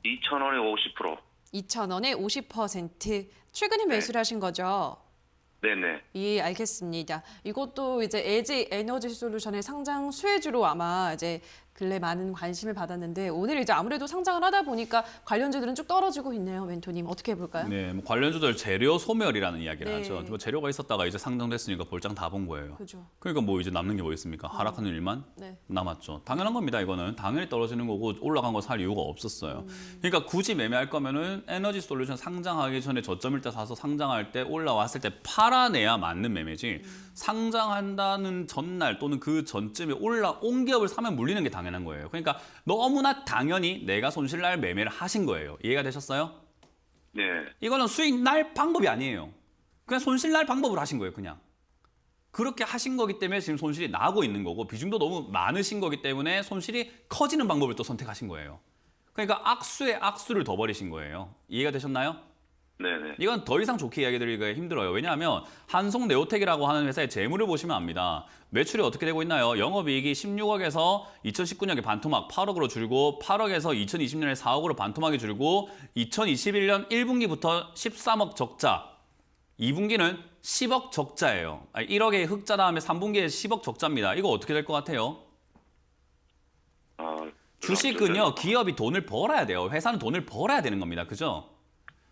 2,000원에 50%. 2,000원에 50%. 최근에 매수를 하신 거죠? 네네. 예, 알겠습니다. 이것도 이제 LG 에너지 솔루션의 상장 수혜주로 아마 이제 근래 많은 관심을 받았는데 오늘 이제 아무래도 상장을 하다 보니까 관련주들은 쭉 떨어지고 있네요, 멘토님. 어떻게 해볼까요? 네, 뭐 관련주들 재료 소멸이라는 이야기를 네. 하죠. 뭐 재료가 있었다가 이제 상장됐으니까 볼장 다 본 거예요. 그죠. 그러니까 뭐 이제 남는 게 뭐 있습니까? 하락하는 일만 네. 남았죠. 당연한 겁니다. 이거는 당연히 떨어지는 거고 올라간 거 살 이유가 없었어요. 그러니까 굳이 매매할 거면은 에너지 솔루션 상장하기 전에 저점일 때 사서 상장할 때 올라왔을 때 팔아내야 맞는 매매지. 상장한다는 전날 또는 그 전쯤에 올라온 기업을 사면 물리는 게 당연한 거예요. 그러니까 너무나 당연히 내가 손실 날 매매를 하신 거예요. 이해가 되셨어요? 네. 이거는 수익 날 방법이 아니에요. 그냥 손실 날 방법으로 하신 거예요, 그냥. 그렇게 하신 거기 때문에 지금 손실이 나고 있는 거고 비중도 너무 많으신 거기 때문에 손실이 커지는 방법을 또 선택하신 거예요. 그러니까 악수에 악수를 더 버리신 거예요. 이해가 되셨나요? 네네. 이건 더 이상 좋게 이야기 드리기가 힘들어요. 왜냐하면 한송네오텍이라고 하는 회사의 재물을 보시면 압니다. 매출이 어떻게 되고 있나요? 영업이익이 16억에서 2019년에 반토막 8억으로 줄고 8억에서 2020년에 4억으로 반토막이 줄고 2021년 1분기부터 13억 적자 2분기는 10억 적자예요. 1억의 흑자 다음에 3분기에 10억 적자입니다. 이거 어떻게 될 것 같아요? 주식은요, 기업이 돈을 벌어야 돼요. 회사는 돈을 벌어야 되는 겁니다. 그죠?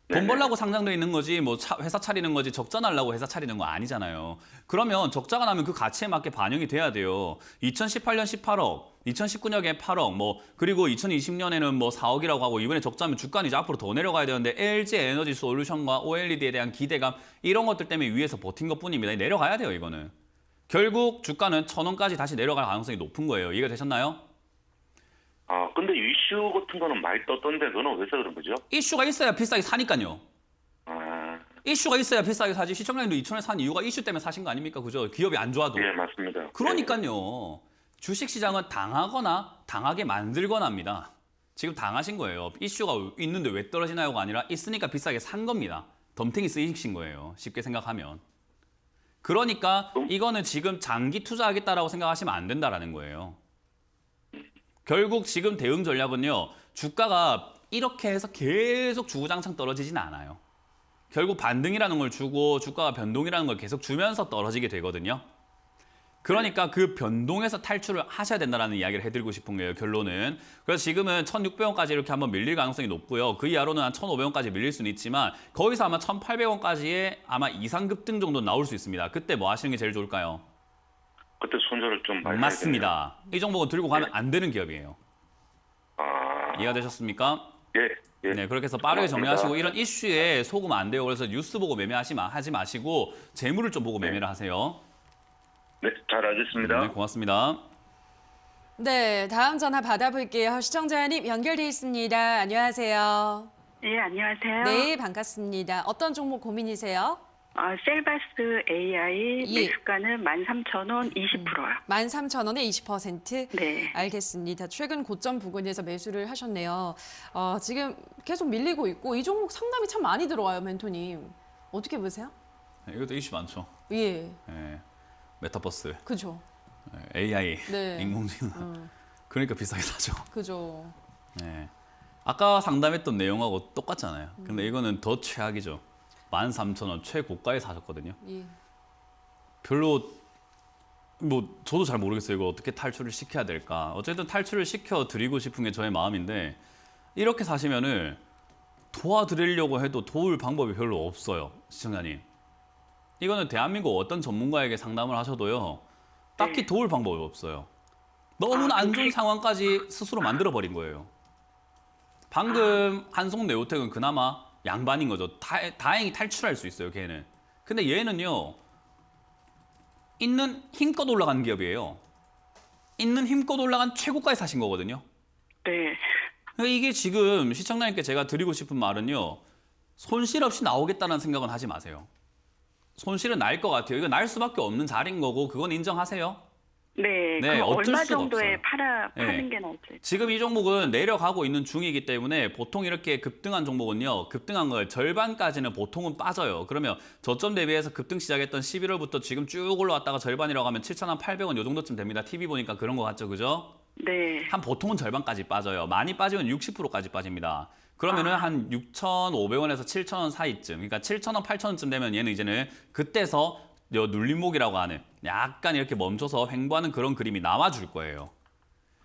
돈 네네. 벌려고 상장돼 있는 거지, 뭐 회사 차리는 거지, 적자 날라고 회사 차리는 거 아니잖아요. 그러면 적자가 나면 그 가치에 맞게 반영이 돼야 돼요. 2018년 18억, 2019년에 8억, 뭐 그리고 2020년에는 뭐 4억이라고 하고 이번에 적자면 주가는 이제 앞으로 더 내려가야 되는데 LG 에너지 솔루션과 OLED에 대한 기대감 이런 것들 때문에 위에서 버틴 것뿐입니다. 내려가야 돼요, 이거는. 결국 주가는 1,000원까지 다시 내려갈 가능성이 높은 거예요. 이해가 되셨나요? 근데 이슈 같은 거는 많이 떴던데 그거는 왜 그런 거죠? 이슈가 있어야 비싸게 사니까요. 아, 이슈가 있어야 비싸게 사지. 시청자님도 2,000원에 산 이유가 이슈 때문에 사신 거 아닙니까? 그죠? 기업이 안 좋아도. 예, 맞습니다. 그러니까요. 주식시장은 당하거나 당하게 만들거나 합니다. 지금 당하신 거예요. 이슈가 있는데 왜 떨어지나요가 아니라 있으니까 비싸게 산 겁니다. 덤탱이 쓰이신 거예요. 쉽게 생각하면. 그러니까 이거는 지금 장기 투자하겠다라고 생각하시면 안 된다라는 거예요. 결국 지금 대응 전략은요. 주가가 이렇게 해서 계속 주구장창 떨어지진 않아요. 결국 반등이라는 걸 주고 주가가 변동이라는 걸 계속 주면서 떨어지게 되거든요. 그러니까 그 변동에서 탈출을 하셔야 된다는 이야기를 해드리고 싶은 거예요. 결론은. 그래서 지금은 1,600원까지 이렇게 한번 밀릴 가능성이 높고요. 그 이하로는 한 1,500원까지 밀릴 수는 있지만 거기서 아마 1,800원까지의 아마 이상 급등 정도 나올 수 있습니다. 그때 뭐 하시는 게 제일 좋을까요? 그때 손절을 좀 많이 맞습니다. 이 종목은 들고 가면 안 되는 기업이에요. 아, 이해가 되셨습니까? 예. 네, 그렇게 해서 빠르게 고맙습니다. 정리하시고 이런 이슈에 속으면 안 돼요. 그래서 뉴스 보고 하지 마시고 재물을 좀 보고 매매를 하세요. 네, 잘 알겠습니다. 네, 고맙습니다. 네, 다음 전화 받아볼게요. 시청자님 연결돼 있습니다. 안녕하세요. 예, 안녕하세요. 네, 반갑습니다. 어떤 종목 고민이세요? 셀바스 AI 예. 매수가는 13,000원 20%요. 13,000원에 20%? 네. 알겠습니다. 최근 고점 부근에서 매수를 하셨네요. 지금 계속 밀리고 있고 이 종목 상담이 참 많이 들어와요, 멘토님. 어떻게 보세요? 네, 이것도 이슈 많죠. 예, 네, 메타버스, 그죠. AI, 네. 인공지능. 그러니까 비싸게 사죠. 그죠. 네. 아까 상담했던 내용하고 똑같잖아요. 근데 이거는 더 최악이죠. 13,000원 최고가에 사셨거든요. 예. 별로 뭐 저도 잘 모르겠어요. 이거 어떻게 탈출을 시켜야 될까. 어쨌든 탈출을 시켜 드리고 싶은 게 저의 마음인데 이렇게 사시면은 도와드리려고 해도 도울 방법이 별로 없어요. 시청자님. 이거는 대한민국 어떤 전문가에게 상담을 하셔도요. 딱히 도울 방법이 없어요. 너무나 안 좋은 상황까지 스스로 만들어버린 거예요. 방금 한송네오텍은 그나마 양반인 거죠. 다행히 탈출할 수 있어요, 걔는. 근데 얘는요. 있는 힘껏 올라간 기업이에요. 있는 힘껏 올라간 최고가에 사신 거거든요. 네. 그러니까 이게 지금 시청자님께 제가 드리고 싶은 말은요. 손실 없이 나오겠다는 생각은 하지 마세요. 손실은 날 것 같아요. 이거 날 수밖에 없는 자리인 거고 그건 인정하세요. 네. 네, 그럼 어쩔 얼마 수가 정도에 없어요. 파는 네. 게 나을지. 지금 이 종목은 내려가고 있는 중이기 때문에 보통 이렇게 급등한 종목은요. 급등한 걸 절반까지는 보통은 빠져요. 그러면 저점 대비해서 급등 시작했던 11월부터 지금 쭉 올라왔다가 절반이라고 하면 7,800원 요 정도쯤 됩니다. TV 보니까 그런 거 같죠, 그죠? 네. 한 보통은 절반까지 빠져요. 많이 빠지면 60%까지 빠집니다. 그러면은 한 6,500원에서 7,000원 사이쯤, 그러니까 7,000원, 8,000원쯤 되면 얘는 이제는 그때서 눌림목이라고 하는 약간 이렇게 멈춰서 횡보하는 그런 그림이 나와줄 거예요.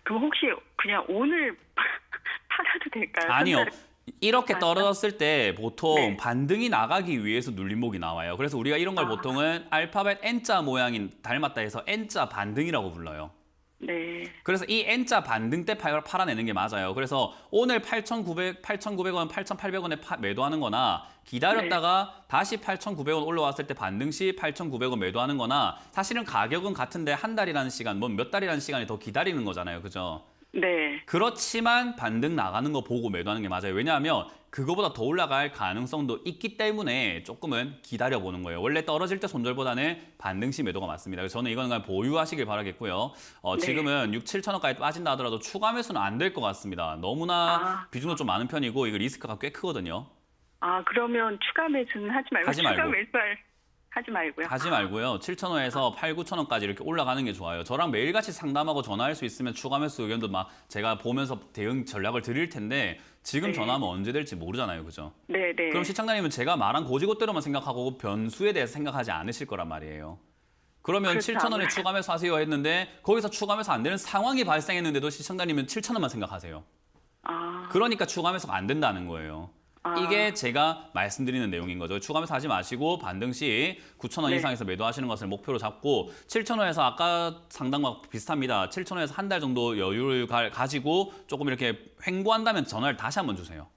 그럼 혹시 그냥 오늘 팔아도 될까요? 아니요. 손절을- 이렇게 떨어졌을 때 보통 네. 반등이 나가기 위해서 눌림목이 나와요. 그래서 우리가 이런 걸 보통은 알파벳 N자 모양인 닮았다 해서 N자 반등이라고 불러요. 네. 그래서 이 N자 반등 때 팔아내는 게 맞아요. 그래서 오늘 8,900원, 8,800원에 매도하는 거나 기다렸다가 다시 8,900원 올라왔을 때 반등 시 8,900원 매도하는 거나 사실은 가격은 같은데 한 달이라는 시간, 뭐 몇 달이라는 시간이 더 기다리는 거잖아요. 그죠? 네. 그렇지만 반등 나가는 거 보고 매도하는 게 맞아요. 왜냐하면 그거보다 더 올라갈 가능성도 있기 때문에 조금은 기다려보는 거예요. 원래 떨어질 때 손절보다는 반등 시 매도가 맞습니다. 그래서 저는 이거는 그냥 보유하시길 바라겠고요. 네. 지금은 6, 7천 원까지 빠진다 하더라도 추가 매수는 안 될 것 같습니다. 너무나 비중도 좀 많은 편이고 이거 리스크가 꽤 크거든요. 그러면 추가 매수는 하지 말고 하지 말고. 추가 하지 말고요. 하지 말고요. 7,000원에서 8, 9,000원까지 이렇게 올라가는 게 좋아요. 저랑 매일같이 상담하고 전화할 수 있으면 추가 매수 의견도 막 제가 보면서 대응 전략을 드릴 텐데 지금 네. 전화하면 언제 될지 모르잖아요. 그죠? 네, 네. 그럼 시청자님은 제가 말한 고지고대로만 생각하고 변수에 대해서 생각하지 않으실 거란 말이에요. 그러면 그렇죠. 7,000원에 추가 매수 하세요 했는데 거기서 추가 매수 안 되는 상황이 발생했는데도 시청자님은 7,000원만 생각하세요. 아, 그러니까 추가 매수가 안 된다는 거예요. 이게 제가 말씀드리는 내용인 거죠. 추가 매수 하지 마시고 반등 시 9,000원 네. 이상에서 매도하시는 것을 목표로 잡고 7,000원에서 아까 상당과 비슷합니다. 7,000원에서 한 달 정도 여유를 가지고 조금 이렇게 횡보한다면 전화를 다시 한번 주세요.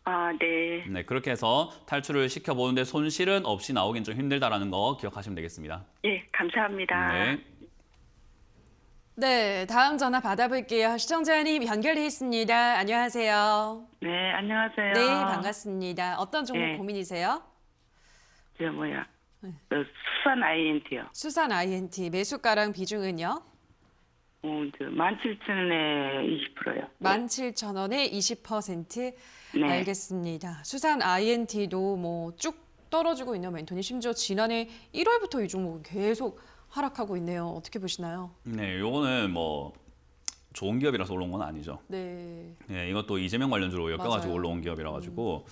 아, 네. 네, 그렇게 해서 탈출을 시켜보는데 손실은 없이 나오긴 좀 힘들다라는 거 기억하시면 되겠습니다. 예, 감사합니다. 네. 네, 다음 전화 받아볼게요. 시청자님 연결돼 있습니다. 안녕하세요. 네, 안녕하세요. 네, 반갑습니다. 어떤 종목 네. 고민이세요? 수산 INT요. 수산 INT 매수가랑 비중은요? 17,000원에 20%요. 17,000원에 20%. 네. 알겠습니다. 수산 INT도 뭐 쭉 떨어지고 있는 멘토니 심지어 지난해 1월부터 이 종목은 계속 하락하고 있네요. 어떻게 보시나요? 네, 요거는 뭐 좋은 기업이라서 올라온 건 아니죠. 네. 네, 이것도 이재명 관련주로 엮여가지고 맞아요. 올라온 기업이라 가지고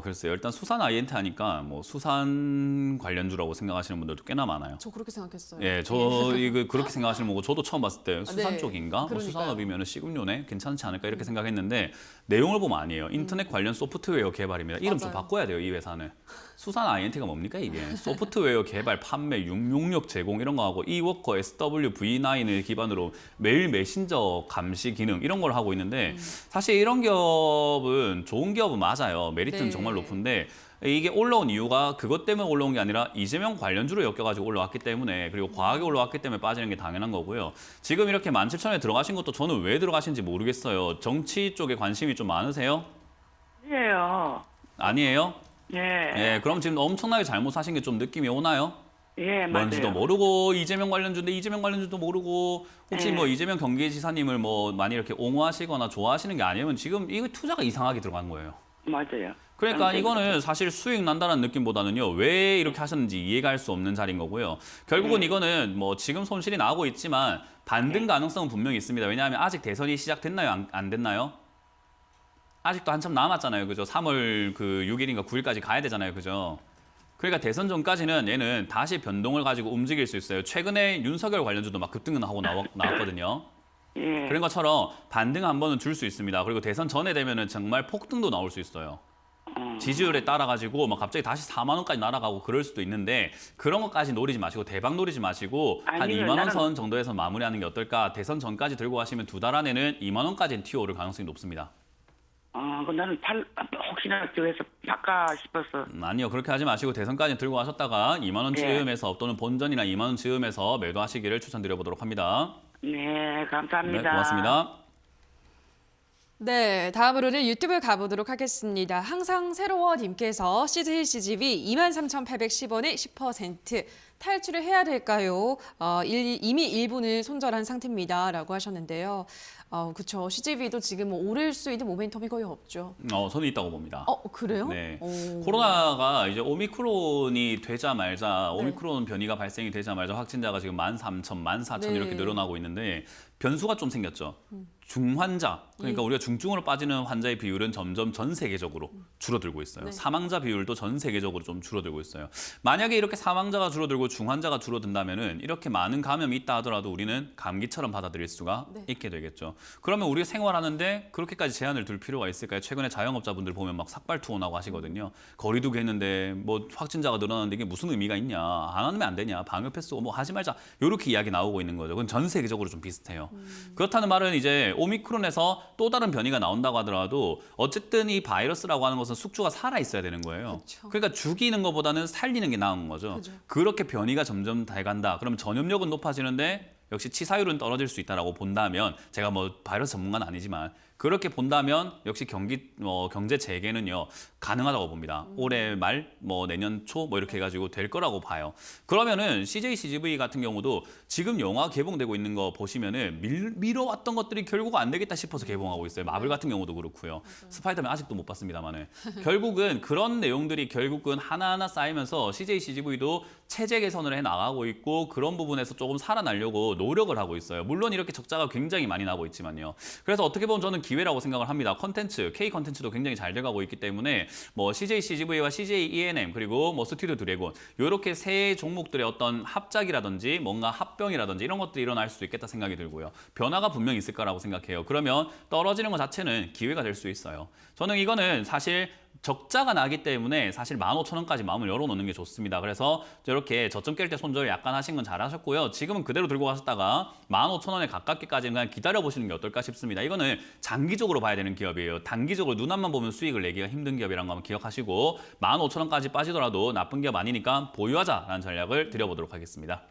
글쎄요. 일단 수산 INT 하니까 뭐 수산 관련주라고 생각하시는 분들도 꽤나 많아요. 저 그렇게 생각했어요. 예, 저 이거 그렇게 생각하시는 거고 저도 처음 봤을 때 수산 네, 쪽인가? 뭐 그러니까요. 수산업이면 식음료네 괜찮지 않을까 이렇게 생각했는데 내용을 보면 아니에요. 인터넷 관련 소프트웨어 개발입니다. 이름 좀 맞아요. 바꿔야 돼요, 이 회사는. 수산 INT가 뭡니까 이게? 소프트웨어 개발, 판매, 용역 제공 이런 거 하고 e워커, SW, V9을 기반으로 메일 메신저 감시 기능 이런 걸 하고 있는데 사실 이런 기업은 좋은 기업은 맞아요. 메리트는 네. 정말 높은데 이게 올라온 이유가 그것 때문에 올라온 게 아니라 이재명 관련주로 엮여가지고 올라왔기 때문에 그리고 과하게 올라왔기 때문에 빠지는 게 당연한 거고요. 지금 이렇게 17,000원에 들어가신 것도 저는 왜 들어가신지 모르겠어요. 정치 쪽에 관심이 좀 많으세요? 예요. 아니에요? 예. 예, 그럼 지금 엄청나게 잘못 사신 게 좀 느낌이 오나요? 예, 뭔지도 맞아요. 모르고 이재명 관련주인데 이재명 관련주도 모르고 혹시 네. 뭐 이재명 경기지사님을 뭐 많이 이렇게 옹호하시거나 좋아하시는 게 아니면 지금 이거 투자가 이상하게 들어간 거예요. 맞아요. 그러니까 안 이거는 사실 수익 난다는 느낌보다는요. 왜 이렇게 하셨는지 이해가 할 수 없는 자리인 거고요. 결국은 이거는 뭐 지금 손실이 나고 있지만 반등 가능성은 분명히 있습니다. 왜냐하면 아직 대선이 시작됐나요? 안 됐나요? 아직도 한참 남았잖아요. 그죠? 3월 그 6일인가 9일까지 가야 되잖아요. 그죠? 그러니까 대선 전까지는 얘는 다시 변동을 가지고 움직일 수 있어요. 최근에 윤석열 관련주도 막 급등하고 나왔거든요. 예. 그런 것처럼 반등 한 번은 줄 수 있습니다. 그리고 대선 전에 되면은 정말 폭등도 나올 수 있어요. 지지율에 따라 가지고 막 갑자기 다시 4만 원까지 날아가고 그럴 수도 있는데 그런 것까지 노리지 마시고 대박 노리지 마시고 한 아니요, 2만 원 나는- 선 정도에서 마무리하는 게 어떨까? 대선 전까지 들고 가시면 2달 안에는 2만 원까지는 튀어오를 가능성이 높습니다. 그 나는 혹시나 저에서 바까 싶어서. 아니요, 그렇게 하지 마시고 대선까지 들고 가셨다가 2만 원 즈음에서 또는 본전이나 2만 원 즈음에서 매도하시기를 추천드려보도록 합니다. 네, 감사합니다. 네, 고맙습니다. 네, 다음으로는 유튜브 가보도록 하겠습니다. 항상 새로워 님께서 CJ CGV 23,810원에 10% 탈출을 해야 될까요? 이미 일부는 손절한 상태입니다. 라고 하셨는데요. 그쵸. CGV도 지금 뭐 오를 수 있는 모멘텀이 거의 없죠. 저는 있다고 봅니다. 그래요? 네. 오. 코로나가 이제 오미크론이 되자마자 오미크론 변이가 발생이 되자마자 확진자가 지금 13,000, 14,000 네. 이렇게 늘어나고 있는데 변수가 좀 생겼죠. 중환자, 그러니까 우리가 중증으로 빠지는 환자의 비율은 점점 전 세계적으로 줄어들고 있어요. 네. 사망자 비율도 전 세계적으로 좀 줄어들고 있어요. 만약에 이렇게 사망자가 줄어들고 중환자가 줄어든다면은 이렇게 많은 감염이 있다 하더라도 우리는 감기처럼 받아들일 수가 네. 있게 되겠죠. 그러면 우리가 생활하는데 그렇게까지 제한을 둘 필요가 있을까요? 최근에 자영업자분들 보면 막 삭발투혼하고 하시거든요. 거리 두기 했는데 뭐 확진자가 늘어나는데 이게 무슨 의미가 있냐? 안 하면 안 되냐? 방역 패스 뭐 하지 말자. 이렇게 이야기 나오고 있는 거죠. 그건 전 세계적으로 좀 비슷해요. 그렇다는 말은 이제 오미크론에서 또 다른 변이가 나온다고 하더라도 어쨌든 이 바이러스라고 하는 것은 숙주가 살아 있어야 되는 거예요. 그쵸. 그러니까 죽이는 것보다는 살리는 게 나은 거죠. 그죠. 그렇게 변이가 점점 돼간다. 그럼 전염력은 높아지는데 역시 치사율은 떨어질 수 있다라고 본다면 제가 뭐 바이러스 전문가는 아니지만 그렇게 본다면 역시 경제 재개는요 가능하다고 봅니다. 올해 말, 뭐 내년 초 뭐 이렇게 해가지고 될 거라고 봐요. 그러면은 CJ CGV 같은 경우도 지금 영화 개봉되고 있는 거 보시면은 미뤄왔던 것들이 결국 안 되겠다 싶어서 개봉하고 있어요. 마블 같은 경우도 그렇고요. 스파이더맨 아직도 못 봤습니다만은 결국은 그런 내용들이 결국은 하나하나 쌓이면서 CJ CGV도 체제 개선을 해 나가고 있고 그런 부분에서 조금 살아나려고 노력을 하고 있어요. 물론 이렇게 적자가 굉장히 많이 나고 있지만요. 그래서 어떻게 보면 저는 기회라고 생각을 합니다. 컨텐츠, K 컨텐츠도 굉장히 잘 돼가고 있기 때문에 뭐 CJ CGV와 CJ ENM 그리고 뭐 스튜디오 드래곤 이렇게 세 종목들의 어떤 합작이라든지 뭔가 합병이라든지 이런 것들이 일어날 수도 있겠다 생각이 들고요. 변화가 분명히 있을 거라고 생각해요. 그러면 떨어지는 것 자체는 기회가 될 수 있어요. 저는 이거는 사실 적자가 나기 때문에 사실 15,000원까지 마음을 열어놓는 게 좋습니다. 그래서 이렇게 저점 깰 때 손절 약간 하신 건 잘하셨고요. 지금은 그대로 들고 가셨다가 15,000원에 가깝게까지는 그냥 기다려보시는 게 어떨까 싶습니다. 이거는 장기적으로 봐야 되는 기업이에요. 단기적으로 눈앞만 보면 수익을 내기가 힘든 기업이라는 거 한번 기억하시고 15,000원까지 빠지더라도 나쁜 기업 아니니까 보유하자라는 전략을 드려보도록 하겠습니다.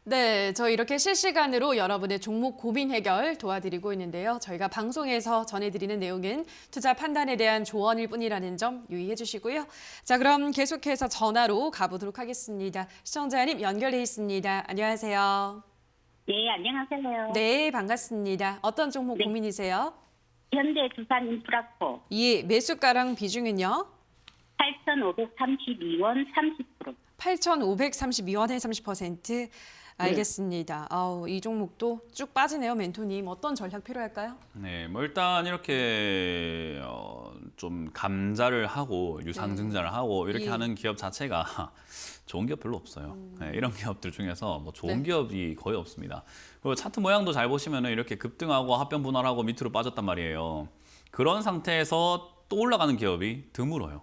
네, 저희 이렇게 실시간으로 여러분의 종목 고민 해결 도와드리고 있는데요. 저희가 방송에서 전해드리는 내용은 투자 판단에 대한 조언일 뿐이라는 점 유의해 주시고요. 자, 그럼 계속해서 전화로 가보도록 하겠습니다. 시청자님 연결돼 있습니다. 안녕하세요. 네, 안녕하세요. 네, 반갑습니다. 어떤 종목 네. 고민이세요? 현대두산인프라코 예, 매수가랑 비중은요? 8,532원 30%. 8,532원에 30%. 알겠습니다. 아우, 이 종목도 쭉 빠지네요, 멘토님. 어떤 전략 필요할까요? 네, 뭐 일단 이렇게 좀 감자를 하고 유상증자를 하고 이렇게 예. 하는 기업 자체가 좋은 기업 별로 없어요. 네, 이런 기업들 중에서 뭐 좋은 네. 기업이 거의 없습니다. 그리고 차트 모양도 잘 보시면은 이렇게 급등하고 합병 분할하고 밑으로 빠졌단 말이에요. 그런 상태에서 또 올라가는 기업이 드물어요.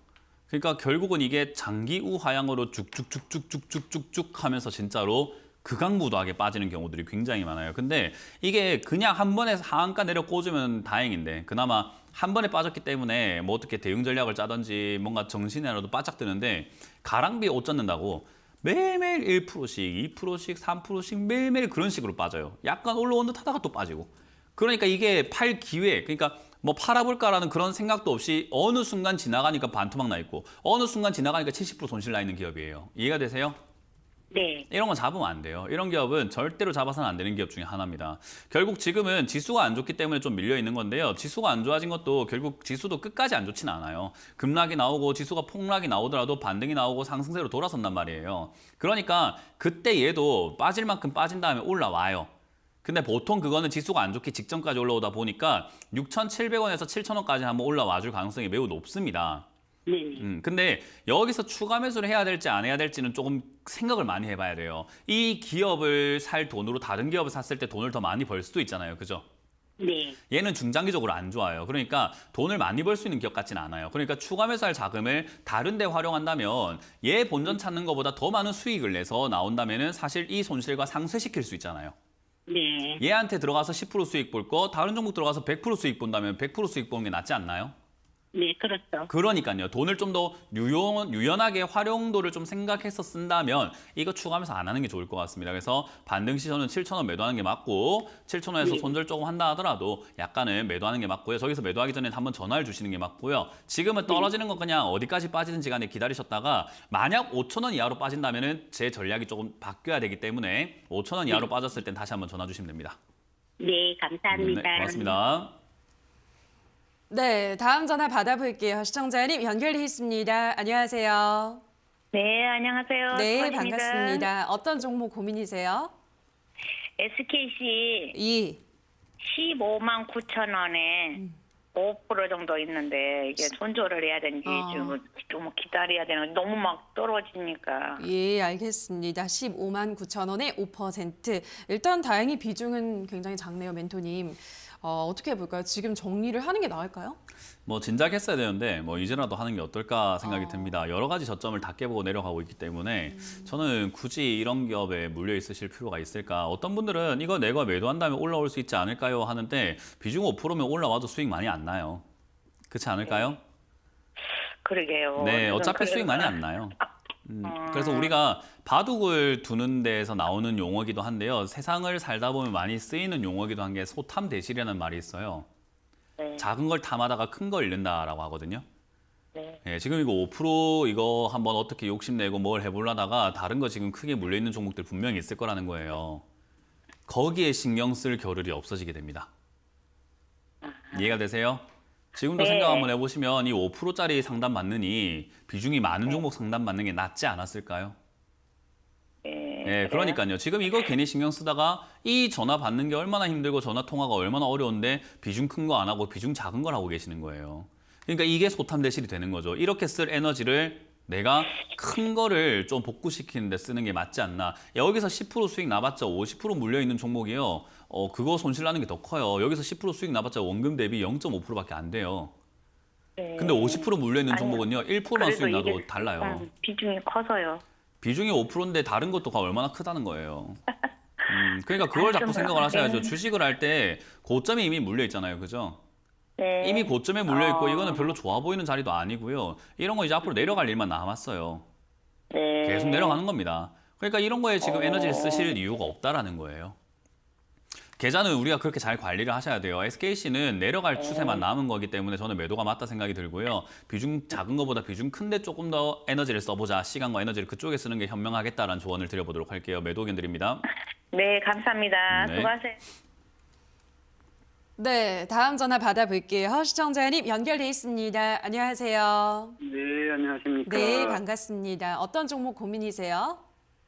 그러니까 결국은 이게 장기 우하향으로 쭉쭉쭉쭉쭉쭉쭉 하면서 진짜로 극악무도하게 빠지는 경우들이 굉장히 많아요. 근데 이게 그냥 한 번에 하한가 내려 꽂으면 다행인데 그나마 한 번에 빠졌기 때문에 뭐 어떻게 대응 전략을 짜든지 뭔가 정신이라도 바짝 드는데 가랑비에 옷 젖는다고 매일매일 1%씩, 2%씩, 3%씩 매일매일 그런 식으로 빠져요. 약간 올라온 듯 하다가 또 빠지고. 그러니까 이게 팔 기회, 그러니까 뭐 팔아볼까라는 그런 생각도 없이 어느 순간 지나가니까 반토막 나 있고 어느 순간 지나가니까 70% 손실 나 있는 기업이에요. 이해가 되세요? 네. 이런 건 잡으면 안 돼요. 이런 기업은 절대로 잡아서는 안 되는 기업 중에 하나입니다. 결국 지금은 지수가 안 좋기 때문에 좀 밀려 있는 건데요. 지수가 안 좋아진 것도 결국 지수도 끝까지 안 좋진 않아요. 급락이 나오고 지수가 폭락이 나오더라도 반등이 나오고 상승세로 돌아선단 말이에요. 그러니까 그때 얘도 빠질 만큼 빠진 다음에 올라와요. 근데 보통 그거는 지수가 안 좋기 직전까지 올라오다 보니까 6,700원에서 7,000원까지 한번 올라와 줄 가능성이 매우 높습니다. 네. 근데 여기서 추가 매수를 해야 될지 안 해야 될지는 조금 생각을 많이 해봐야 돼요. 이 기업을 살 돈으로 다른 기업을 샀을 때 돈을 더 많이 벌 수도 있잖아요. 그죠? 네. 얘는 중장기적으로 안 좋아요. 그러니까 돈을 많이 벌 수 있는 기업 같지는 않아요. 그러니까 추가 매수할 자금을 다른 데 활용한다면 얘 본전 찾는 것보다 더 많은 수익을 내서 나온다면 사실 이 손실과 상쇄시킬 수 있잖아요. 네. 얘한테 들어가서 10% 수익 볼 거 다른 종목 들어가서 100% 수익 본다면 100% 수익 보는 게 낫지 않나요? 네, 그렇죠. 그러니까요. 돈을 좀 더 유연하게 활용도를 좀 생각해서 쓴다면 이거 추가하면서 안 하는 게 좋을 것 같습니다. 그래서 반등 시선은 7,000원 매도하는 게 맞고 7,000원에서 네. 손절 조금 한다 하더라도 약간은 매도하는 게 맞고요. 저기서 매도하기 전에 한번 전화를 주시는 게 맞고요. 지금은 떨어지는 거 그냥 어디까지 빠지든지 간에 기다리셨다가 만약 5,000원 이하로 빠진다면 제 전략이 조금 바뀌어야 되기 때문에 5,000원 이하로 빠졌을 땐 다시 한번 전화 주시면 됩니다. 네, 감사합니다. 네, 고맙습니다. 네, 다음 전화 받아볼게요. 시청자님 연결돼 있습니다. 안녕하세요. 네, 안녕하세요. 네, 수고하십니다. 반갑습니다. 어떤 종목 고민이세요? SKC 이 15만 9천 원에 5% 정도 있는데 이게 손절을 해야 되는지 좀 기다려야 되는지 너무 막 떨어지니까. 예, 알겠습니다. 15만 9천 원에 5%. 일단 다행히 비중은 굉장히 작네요, 멘토님. 어떻게 해볼까요? 지금 정리를 하는 게 나을까요? 뭐 진작했어야 되는데 뭐 이제라도 하는 게 어떨까 생각이 듭니다. 여러 가지 저점을 다 깨보고 내려가고 있기 때문에 저는 굳이 이런 기업에 물려 있으실 필요가 있을까? 어떤 분들은 이거 내가 매도한다면 올라올 수 있지 않을까요? 하는데 비중 5%면 올라와도 수익 많이 안 나요. 그렇지 않을까요? 그러게요. 네, 저는 어차피 수익 많이 그래서- 안 나요. 그래서 우리가 바둑을 두는 데에서 나오는 용어기도 한데요. 세상을 살다 보면 많이 쓰이는 용어기도 한 게 소탐대실이라는 말이 있어요. 네. 작은 걸 탐하다가 큰 걸 잃는다라고 하거든요. 네. 예, 지금 이거 5% 이거 한번 어떻게 욕심내고 뭘 해보려다가 다른 거 지금 크게 물려있는 종목들 분명히 있을 거라는 거예요. 거기에 신경 쓸 겨를이 없어지게 됩니다. 이해가 되세요? 지금도 네. 생각 한번 해보시면 이 5%짜리 상담 받느니 비중이 많은 종목 상담 받는 게 낫지 않았을까요? 네. 예, 그러니까요. 지금 이거 괜히 신경 쓰다가 이 전화 받는 게 얼마나 힘들고 전화 통화가 얼마나 어려운데 비중 큰 거 안 하고 비중 작은 걸 하고 계시는 거예요. 그러니까 이게 소탐대실이 되는 거죠. 이렇게 쓸 에너지를 내가 큰 거를 좀 복구시키는 데 쓰는 게 맞지 않나. 여기서 10% 수익 나봤자 50% 물려있는 종목이요. 그거 손실 나는 게 더 커요. 여기서 10% 수익 나봤자 원금 대비 0.5%밖에 안 돼요. 네. 근데 50% 물려있는 아니요. 종목은요. 1%만 수익 그래도 나도 이게 달라요. 비중이 커서요. 비중이 5%인데 다른 것도 얼마나 크다는 거예요. 그러니까 그걸 자꾸 생각을 하셔야죠. 주식을 할 때 고점이 이미 물려 있잖아요. 그죠? 네. 이미 고점에 물려 있고 이거는 별로 좋아 보이는 자리도 아니고요. 이런 거 이제 앞으로 내려갈 일만 남았어요. 네. 계속 내려가는 겁니다. 그러니까 이런 거에 지금 에너지를 쓰실 이유가 없다라는 거예요. 계좌는 우리가 그렇게 잘 관리를 하셔야 돼요. SKC는 내려갈 추세만 남은 거기 때문에 저는 매도가 맞다 생각이 들고요. 비중 작은 거보다 비중 큰데 조금 더 에너지를 써보자. 시간과 에너지를 그쪽에 쓰는 게 현명하겠다라는 조언을 드려보도록 할게요. 매도 의견 드립니다. 네, 감사합니다. 네. 수고하세요. 네, 다음 전화 받아볼게요. 시청자님 연결돼 있습니다. 안녕하세요. 네, 안녕하십니까. 네, 반갑습니다. 어떤 종목 고민이세요?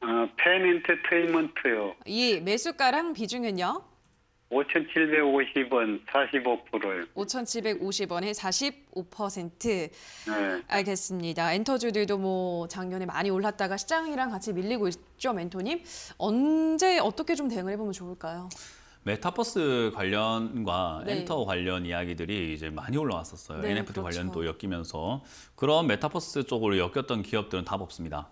펜 엔터테인먼트요. 이 매수가랑 비중은요? 5,750원 45%요. 5,750원에 45%. 네. 알겠습니다. 엔터주들도 뭐 작년에 많이 올랐다가 시장이랑 같이 밀리고 있죠, 멘토님. 언제 어떻게 좀 대응을 해보면 좋을까요? 메타버스 관련과 네. 엔터 관련 이야기들이 이제 많이 올라왔었어요. 네, NFT 그렇죠. 관련도 엮이면서 그런 메타버스 쪽으로 엮였던 기업들은 답 없습니다.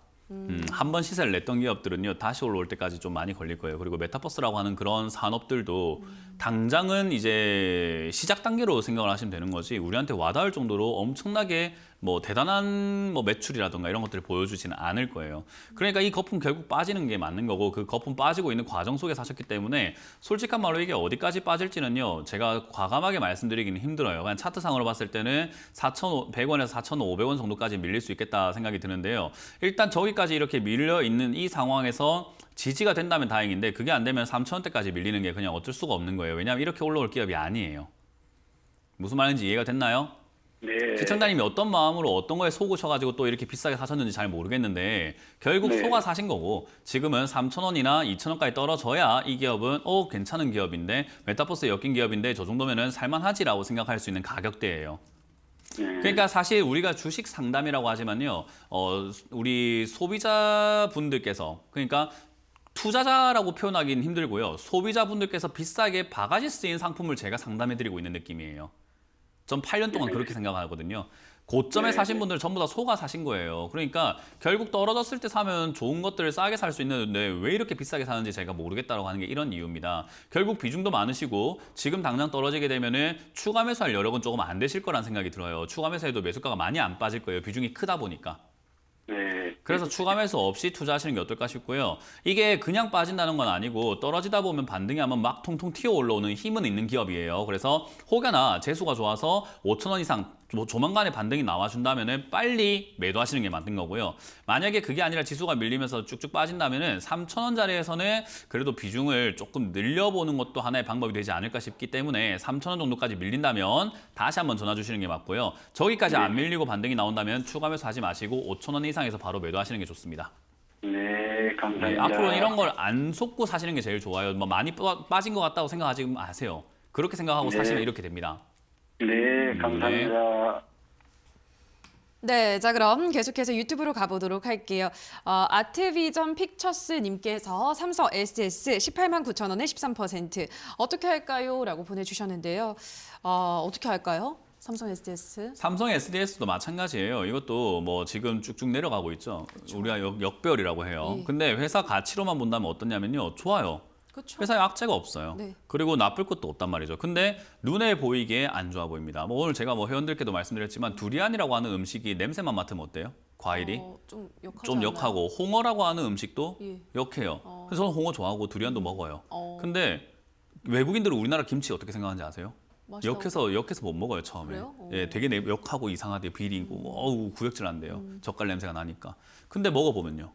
한 번 시세를 냈던 기업들은요 다시 올라올 때까지 좀 많이 걸릴 거예요. 그리고 메타버스라고 하는 그런 산업들도 당장은 이제 시작 단계로 생각을 하시면 되는 거지 우리한테 와닿을 정도로 엄청나게 뭐 대단한 뭐 매출이라든가 이런 것들을 보여주지는 않을 거예요. 그러니까 이 거품 결국 빠지는 게 맞는 거고 그 거품 빠지고 있는 과정 속에 사셨기 때문에 솔직한 말로 이게 어디까지 빠질지는요 제가 과감하게 말씀드리기는 힘들어요. 그냥 차트상으로 봤을 때는 4,100원에서 4,500원 정도까지 밀릴 수 있겠다 생각이 드는데요. 일단 저기까지 이렇게 밀려 있는 이 상황에서 지지가 된다면 다행인데 그게 안 되면 3,000원대까지 밀리는 게 그냥 어쩔 수가 없는 거예요. 왜냐하면 이렇게 올라올 기업이 아니에요. 무슨 말인지 이해가 됐나요? 네. 시청자님이 어떤 마음으로 어떤 거에 속으셔가지고 또 이렇게 비싸게 사셨는지 잘 모르겠는데 결국 네. 속아 사신 거고 지금은 3,000원이나 2,000원까지 떨어져야 이 기업은 괜찮은 기업인데 메타버스에 엮인 기업인데 저 정도면은 살만하지라고 생각할 수 있는 가격대예요. 네. 그러니까 사실 우리가 주식 상담이라고 하지만요, 우리 소비자분들께서 그러니까 투자자라고 표현하기는 힘들고요, 소비자분들께서 비싸게 바가지 쓰인 상품을 제가 상담해드리고 있는 느낌이에요. 전 8년 동안 그렇게 생각하거든요. 고점에 사신 분들 전부 다 속아 사신 거예요. 그러니까 결국 떨어졌을 때 사면 좋은 것들을 싸게 살 수 있는데 왜 이렇게 비싸게 사는지 제가 모르겠다라고 하는 게 이런 이유입니다. 결국 비중도 많으시고 지금 당장 떨어지게 되면은 추가 매수할 여력은 조금 안 되실 거란 생각이 들어요. 추가 매수해도 매수가가 많이 안 빠질 거예요. 비중이 크다 보니까. 네. 그래서 추가 매수 없이 투자하시는 게 어떨까 싶고요. 이게 그냥 빠진다는 건 아니고 떨어지다 보면 반등이 하면 막 통통 튀어 올라오는 힘은 있는 기업이에요. 그래서 혹여나 재수가 좋아서 5,000원 이상 조만간에 반등이 나와준다면 빨리 매도하시는 게 맞는 거고요. 만약에 그게 아니라 지수가 밀리면서 쭉쭉 빠진다면 3,000원짜리에서는 그래도 비중을 조금 늘려보는 것도 하나의 방법이 되지 않을까 싶기 때문에 3,000원 정도까지 밀린다면 다시 한번 전화 주시는 게 맞고요. 저기까지 안 밀리고 반등이 나온다면 추가 매수하지 마시고 5,000원 이상에서 바로 매도하시는 게 좋습니다. 네, 감사합니다. 네, 앞으로는 이런 걸 안 속고 사시는 게 제일 좋아요. 뭐 많이 빠진 것 같다고 생각하지 마세요. 그렇게 생각하고 네. 사시면 이렇게 됩니다. 네, 감사합니다. 네, 자 그럼 계속해서 유튜브로 가보도록 할게요. 아트비전 픽처스님께서 삼성 SS 18만 9천 원에 13% 어떻게 할까요? 라고 보내주셨는데요. 어떻게 할까요? 삼성 SDS? 삼성 SDS도 마찬가지예요. 이것도 뭐 지금 쭉쭉 내려가고 있죠. 우리가 역별이라고 해요. 예. 근데 회사 가치로만 본다면 어떠냐면요. 좋아요. 그렇죠. 회사에 악재가 없어요. 네. 그리고 나쁠 것도 없단 말이죠. 근데 눈에 보이기에 안 좋아 보입니다. 뭐 오늘 제가 뭐 회원들께도 말씀드렸지만 두리안이라고 하는 음식이 냄새만 맡으면 어때요? 과일이? 좀 역하지 좀 않나요? 역하고 홍어라고 하는 음식도 예. 역해요. 그래서 저는 홍어 좋아하고 두리안도 먹어요. 어. 근데 외국인들은 우리나라 김치 어떻게 생각하는지 아세요? 맛있다고. 역해서 못 먹어요 처음에. 그래요? 예, 되게 역하고 이상하대 비리고 어우 구역질 난대요. 젓갈 냄새가 나니까. 근데 먹어보면요.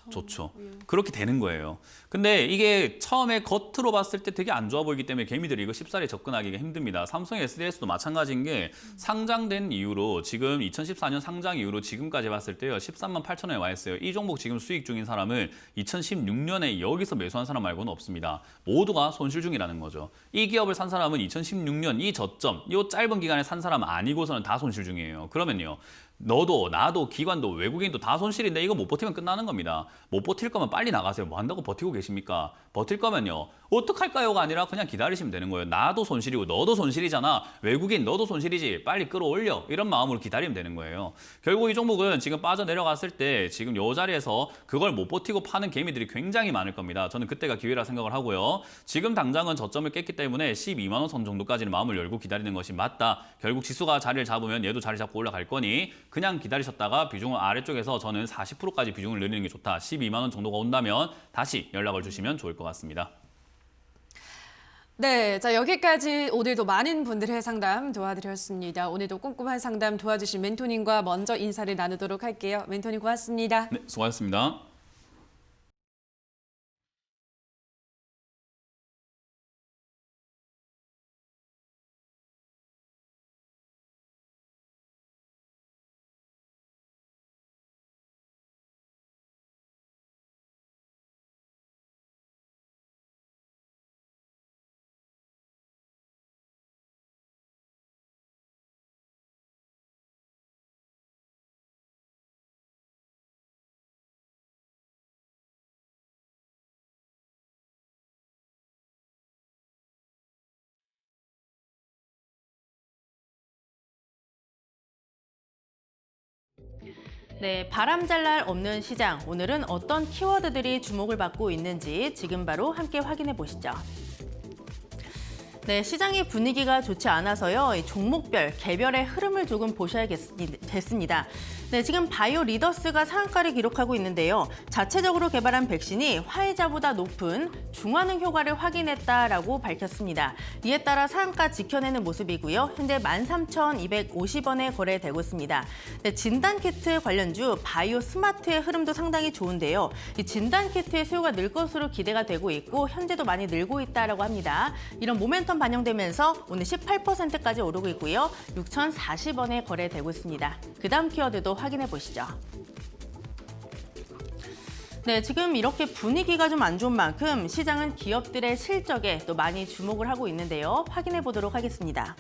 좋죠. 예. 그렇게 되는 거예요. 근데 이게 처음에 겉으로 봤을 때 되게 안 좋아 보이기 때문에 개미들이 이거 쉽사리 접근하기가 힘듭니다. 삼성 SDS도 마찬가지인 게 상장된 이후로 지금 2014년 상장 이후로 지금까지 봤을 때요. 13만 8천 원에 와 있어요. 이 종목 지금 수익 중인 사람을 2016년에 여기서 매수한 사람 말고는 없습니다. 모두가 손실 중이라는 거죠. 이 기업을 산 사람은 2016년 이 저점, 이 짧은 기간에 산 사람 아니고서는 다 손실 중이에요. 그러면요. 너도 나도 기관도 외국인도 다 손실인데 이거 못 버티면 끝나는 겁니다. 못 버틸 거면 빨리 나가세요. 뭐 한다고 버티고 계십니까? 버틸 거면요. 어떡할까요가 아니라 그냥 기다리시면 되는 거예요. 나도 손실이고 너도 손실이잖아. 외국인 너도 손실이지. 빨리 끌어올려. 이런 마음으로 기다리면 되는 거예요. 결국 이 종목은 지금 빠져내려갔을 때 지금 이 자리에서 그걸 못 버티고 파는 개미들이 굉장히 많을 겁니다. 저는 그때가 기회라 생각을 하고요. 지금 당장은 저점을 깼기 때문에 12만 원 선 정도까지는 마음을 열고 기다리는 것이 맞다. 결국 지수가 자리를 잡으면 얘도 자리 잡고 올라갈 거니 그냥 기다리셨다가 비중을 아래쪽에서 저는 40%까지 비중을 늘리는 게 좋다. 12만 원 정도가 온다면 다시 연락을 주시면 좋을 것 같습니다. 네, 자 여기까지 오늘도 많은 분들의 상담 도와드렸습니다. 오늘도 꼼꼼한 상담 도와주신 멘토님과 먼저 인사를 나누도록 할게요. 멘토님 고맙습니다. 네, 수고하셨습니다. 네, 바람잘 날 없는 시장. 오늘은 어떤 키워드들이 주목을 받고 있는지 지금 바로 함께 확인해 보시죠. 네, 시장의 분위기가 좋지 않아서요. 이 종목별, 개별의 흐름을 조금 보셔야겠습니다. 네, 지금 바이오 리더스가 상한가를 기록하고 있는데요. 자체적으로 개발한 백신이 화이자보다 높은 중화능 효과를 확인했다라고 밝혔습니다. 이에 따라 상한가 지켜내는 모습이고요. 현재 13,250원에 거래되고 있습니다. 네, 진단키트 관련주 바이오 스마트의 흐름도 상당히 좋은데요. 이 진단키트의 수요가 늘 것으로 기대가 되고 있고 현재도 많이 늘고 있다라고 합니다. 이런 모멘텀 반영되면서 오늘 18%까지 오르고 있고요. 6,040원에 거래되고 있습니다. 그 다음 키워드도 확인해 보시죠. 네, 지금 이렇게 분위기가 좀 안 좋은 만큼 시장은 기업들의 실적에 또 많이 주목을 하고 있는데요. 확인해 보도록 하겠습니다.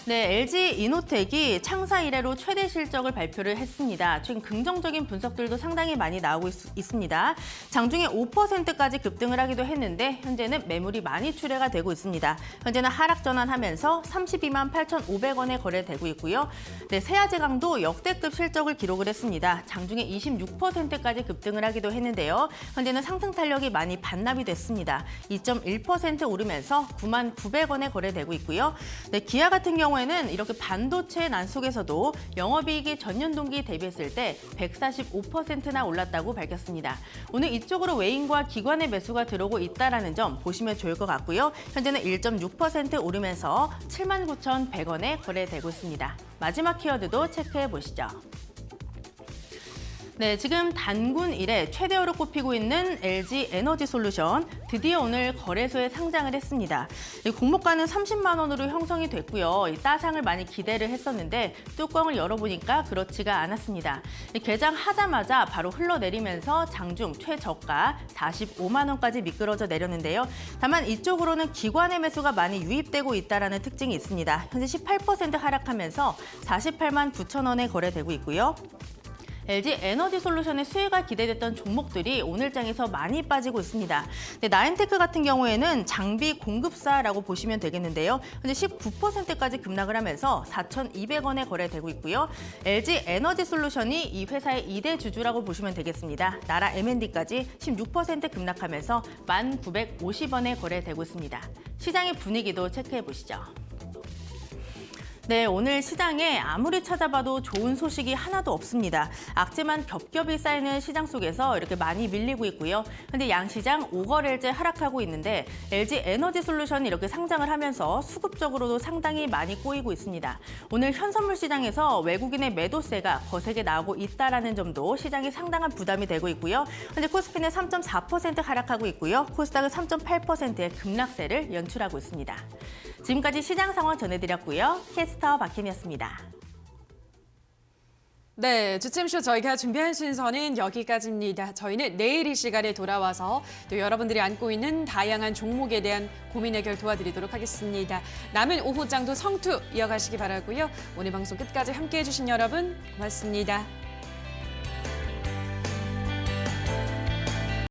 네, LG 이노텍이 창사 이래로 최대 실적을 발표를 했습니다. 최근 긍정적인 분석들도 상당히 많이 나오고 있습니다. 장중에 5%까지 급등을 하기도 했는데 현재는 매물이 많이 출회가 되고 있습니다. 현재는 하락 전환하면서 32만 8,500원에 거래되고 있고요. 네, 세아제강도 역대급 실적을 기록을 했습니다. 장중에 26%까지 급등을 하기도 했는데요. 현재는 상승 탄력이 많이 반납이 됐습니다. 2.1% 오르면서 9만 900원에 거래되고 있고요. 네, 기아 같은 경우에는 이렇게 반도체 난 속에서도 영업이익이 전년 동기 대비했을 때 145%나 올랐다고 밝혔습니다. 오늘 이쪽으로 외인과 기관의 매수가 들어오고 있다는 점 보시면 좋을 것 같고요. 현재는 1.6% 오르면서 79,100원에 거래되고 있습니다. 마지막 키워드도 체크해 보시죠. 네, 지금 단군 이래 최대어로 꼽히고 있는 LG 에너지 솔루션 드디어 오늘 거래소에 상장을 했습니다. 이 공모가는 30만 원으로 형성이 됐고요. 이 따상을 많이 기대를 했었는데 뚜껑을 열어보니까 그렇지가 않았습니다. 개장하자마자 바로 흘러내리면서 장중 최저가 45만 원까지 미끄러져 내렸는데요. 다만 이쪽으로는 기관의 매수가 많이 유입되고 있다는 특징이 있습니다. 현재 18% 하락하면서 48만 9천 원에 거래되고 있고요. LG 에너지 솔루션의 수혜가 기대됐던 종목들이 오늘장에서 많이 빠지고 있습니다. 네, 나인테크 같은 경우에는 장비 공급사라고 보시면 되겠는데요. 현재 19%까지 급락을 하면서 4,200원에 거래되고 있고요. LG 에너지 솔루션이 이 회사의 2대 주주라고 보시면 되겠습니다. 나라 M&D까지 16% 급락하면서 1,950원에 거래되고 있습니다. 시장의 분위기도 체크해 보시죠. 네, 오늘 시장에 아무리 찾아봐도 좋은 소식이 하나도 없습니다. 악재만 겹겹이 쌓이는 시장 속에서 이렇게 많이 밀리고 있고요. 근데 양시장 5거래일째 하락하고 있는데 LG 에너지솔루션이 이렇게 상장을 하면서 수급적으로도 상당히 많이 꼬이고 있습니다. 오늘 현선물 시장에서 외국인의 매도세가 거세게 나오고 있다라는 점도 시장에 상당한 부담이 되고 있고요. 현재 코스피는 3.4% 하락하고 있고요. 코스닥은 3.8%의 급락세를 연출하고 있습니다. 지금까지 시장 상황 전해드렸고요. 캐스터 박현이었습니다. 네, 주챔쇼 저희가 준비한 순서는 여기까지입니다. 저희는 내일 이 시간에 돌아와서 또 여러분들이 안고 있는 다양한 종목에 대한 고민 해결 도와드리도록 하겠습니다. 남은 오후장도 성투 이어가시기 바라고요. 오늘 방송 끝까지 함께해 주신 여러분 고맙습니다.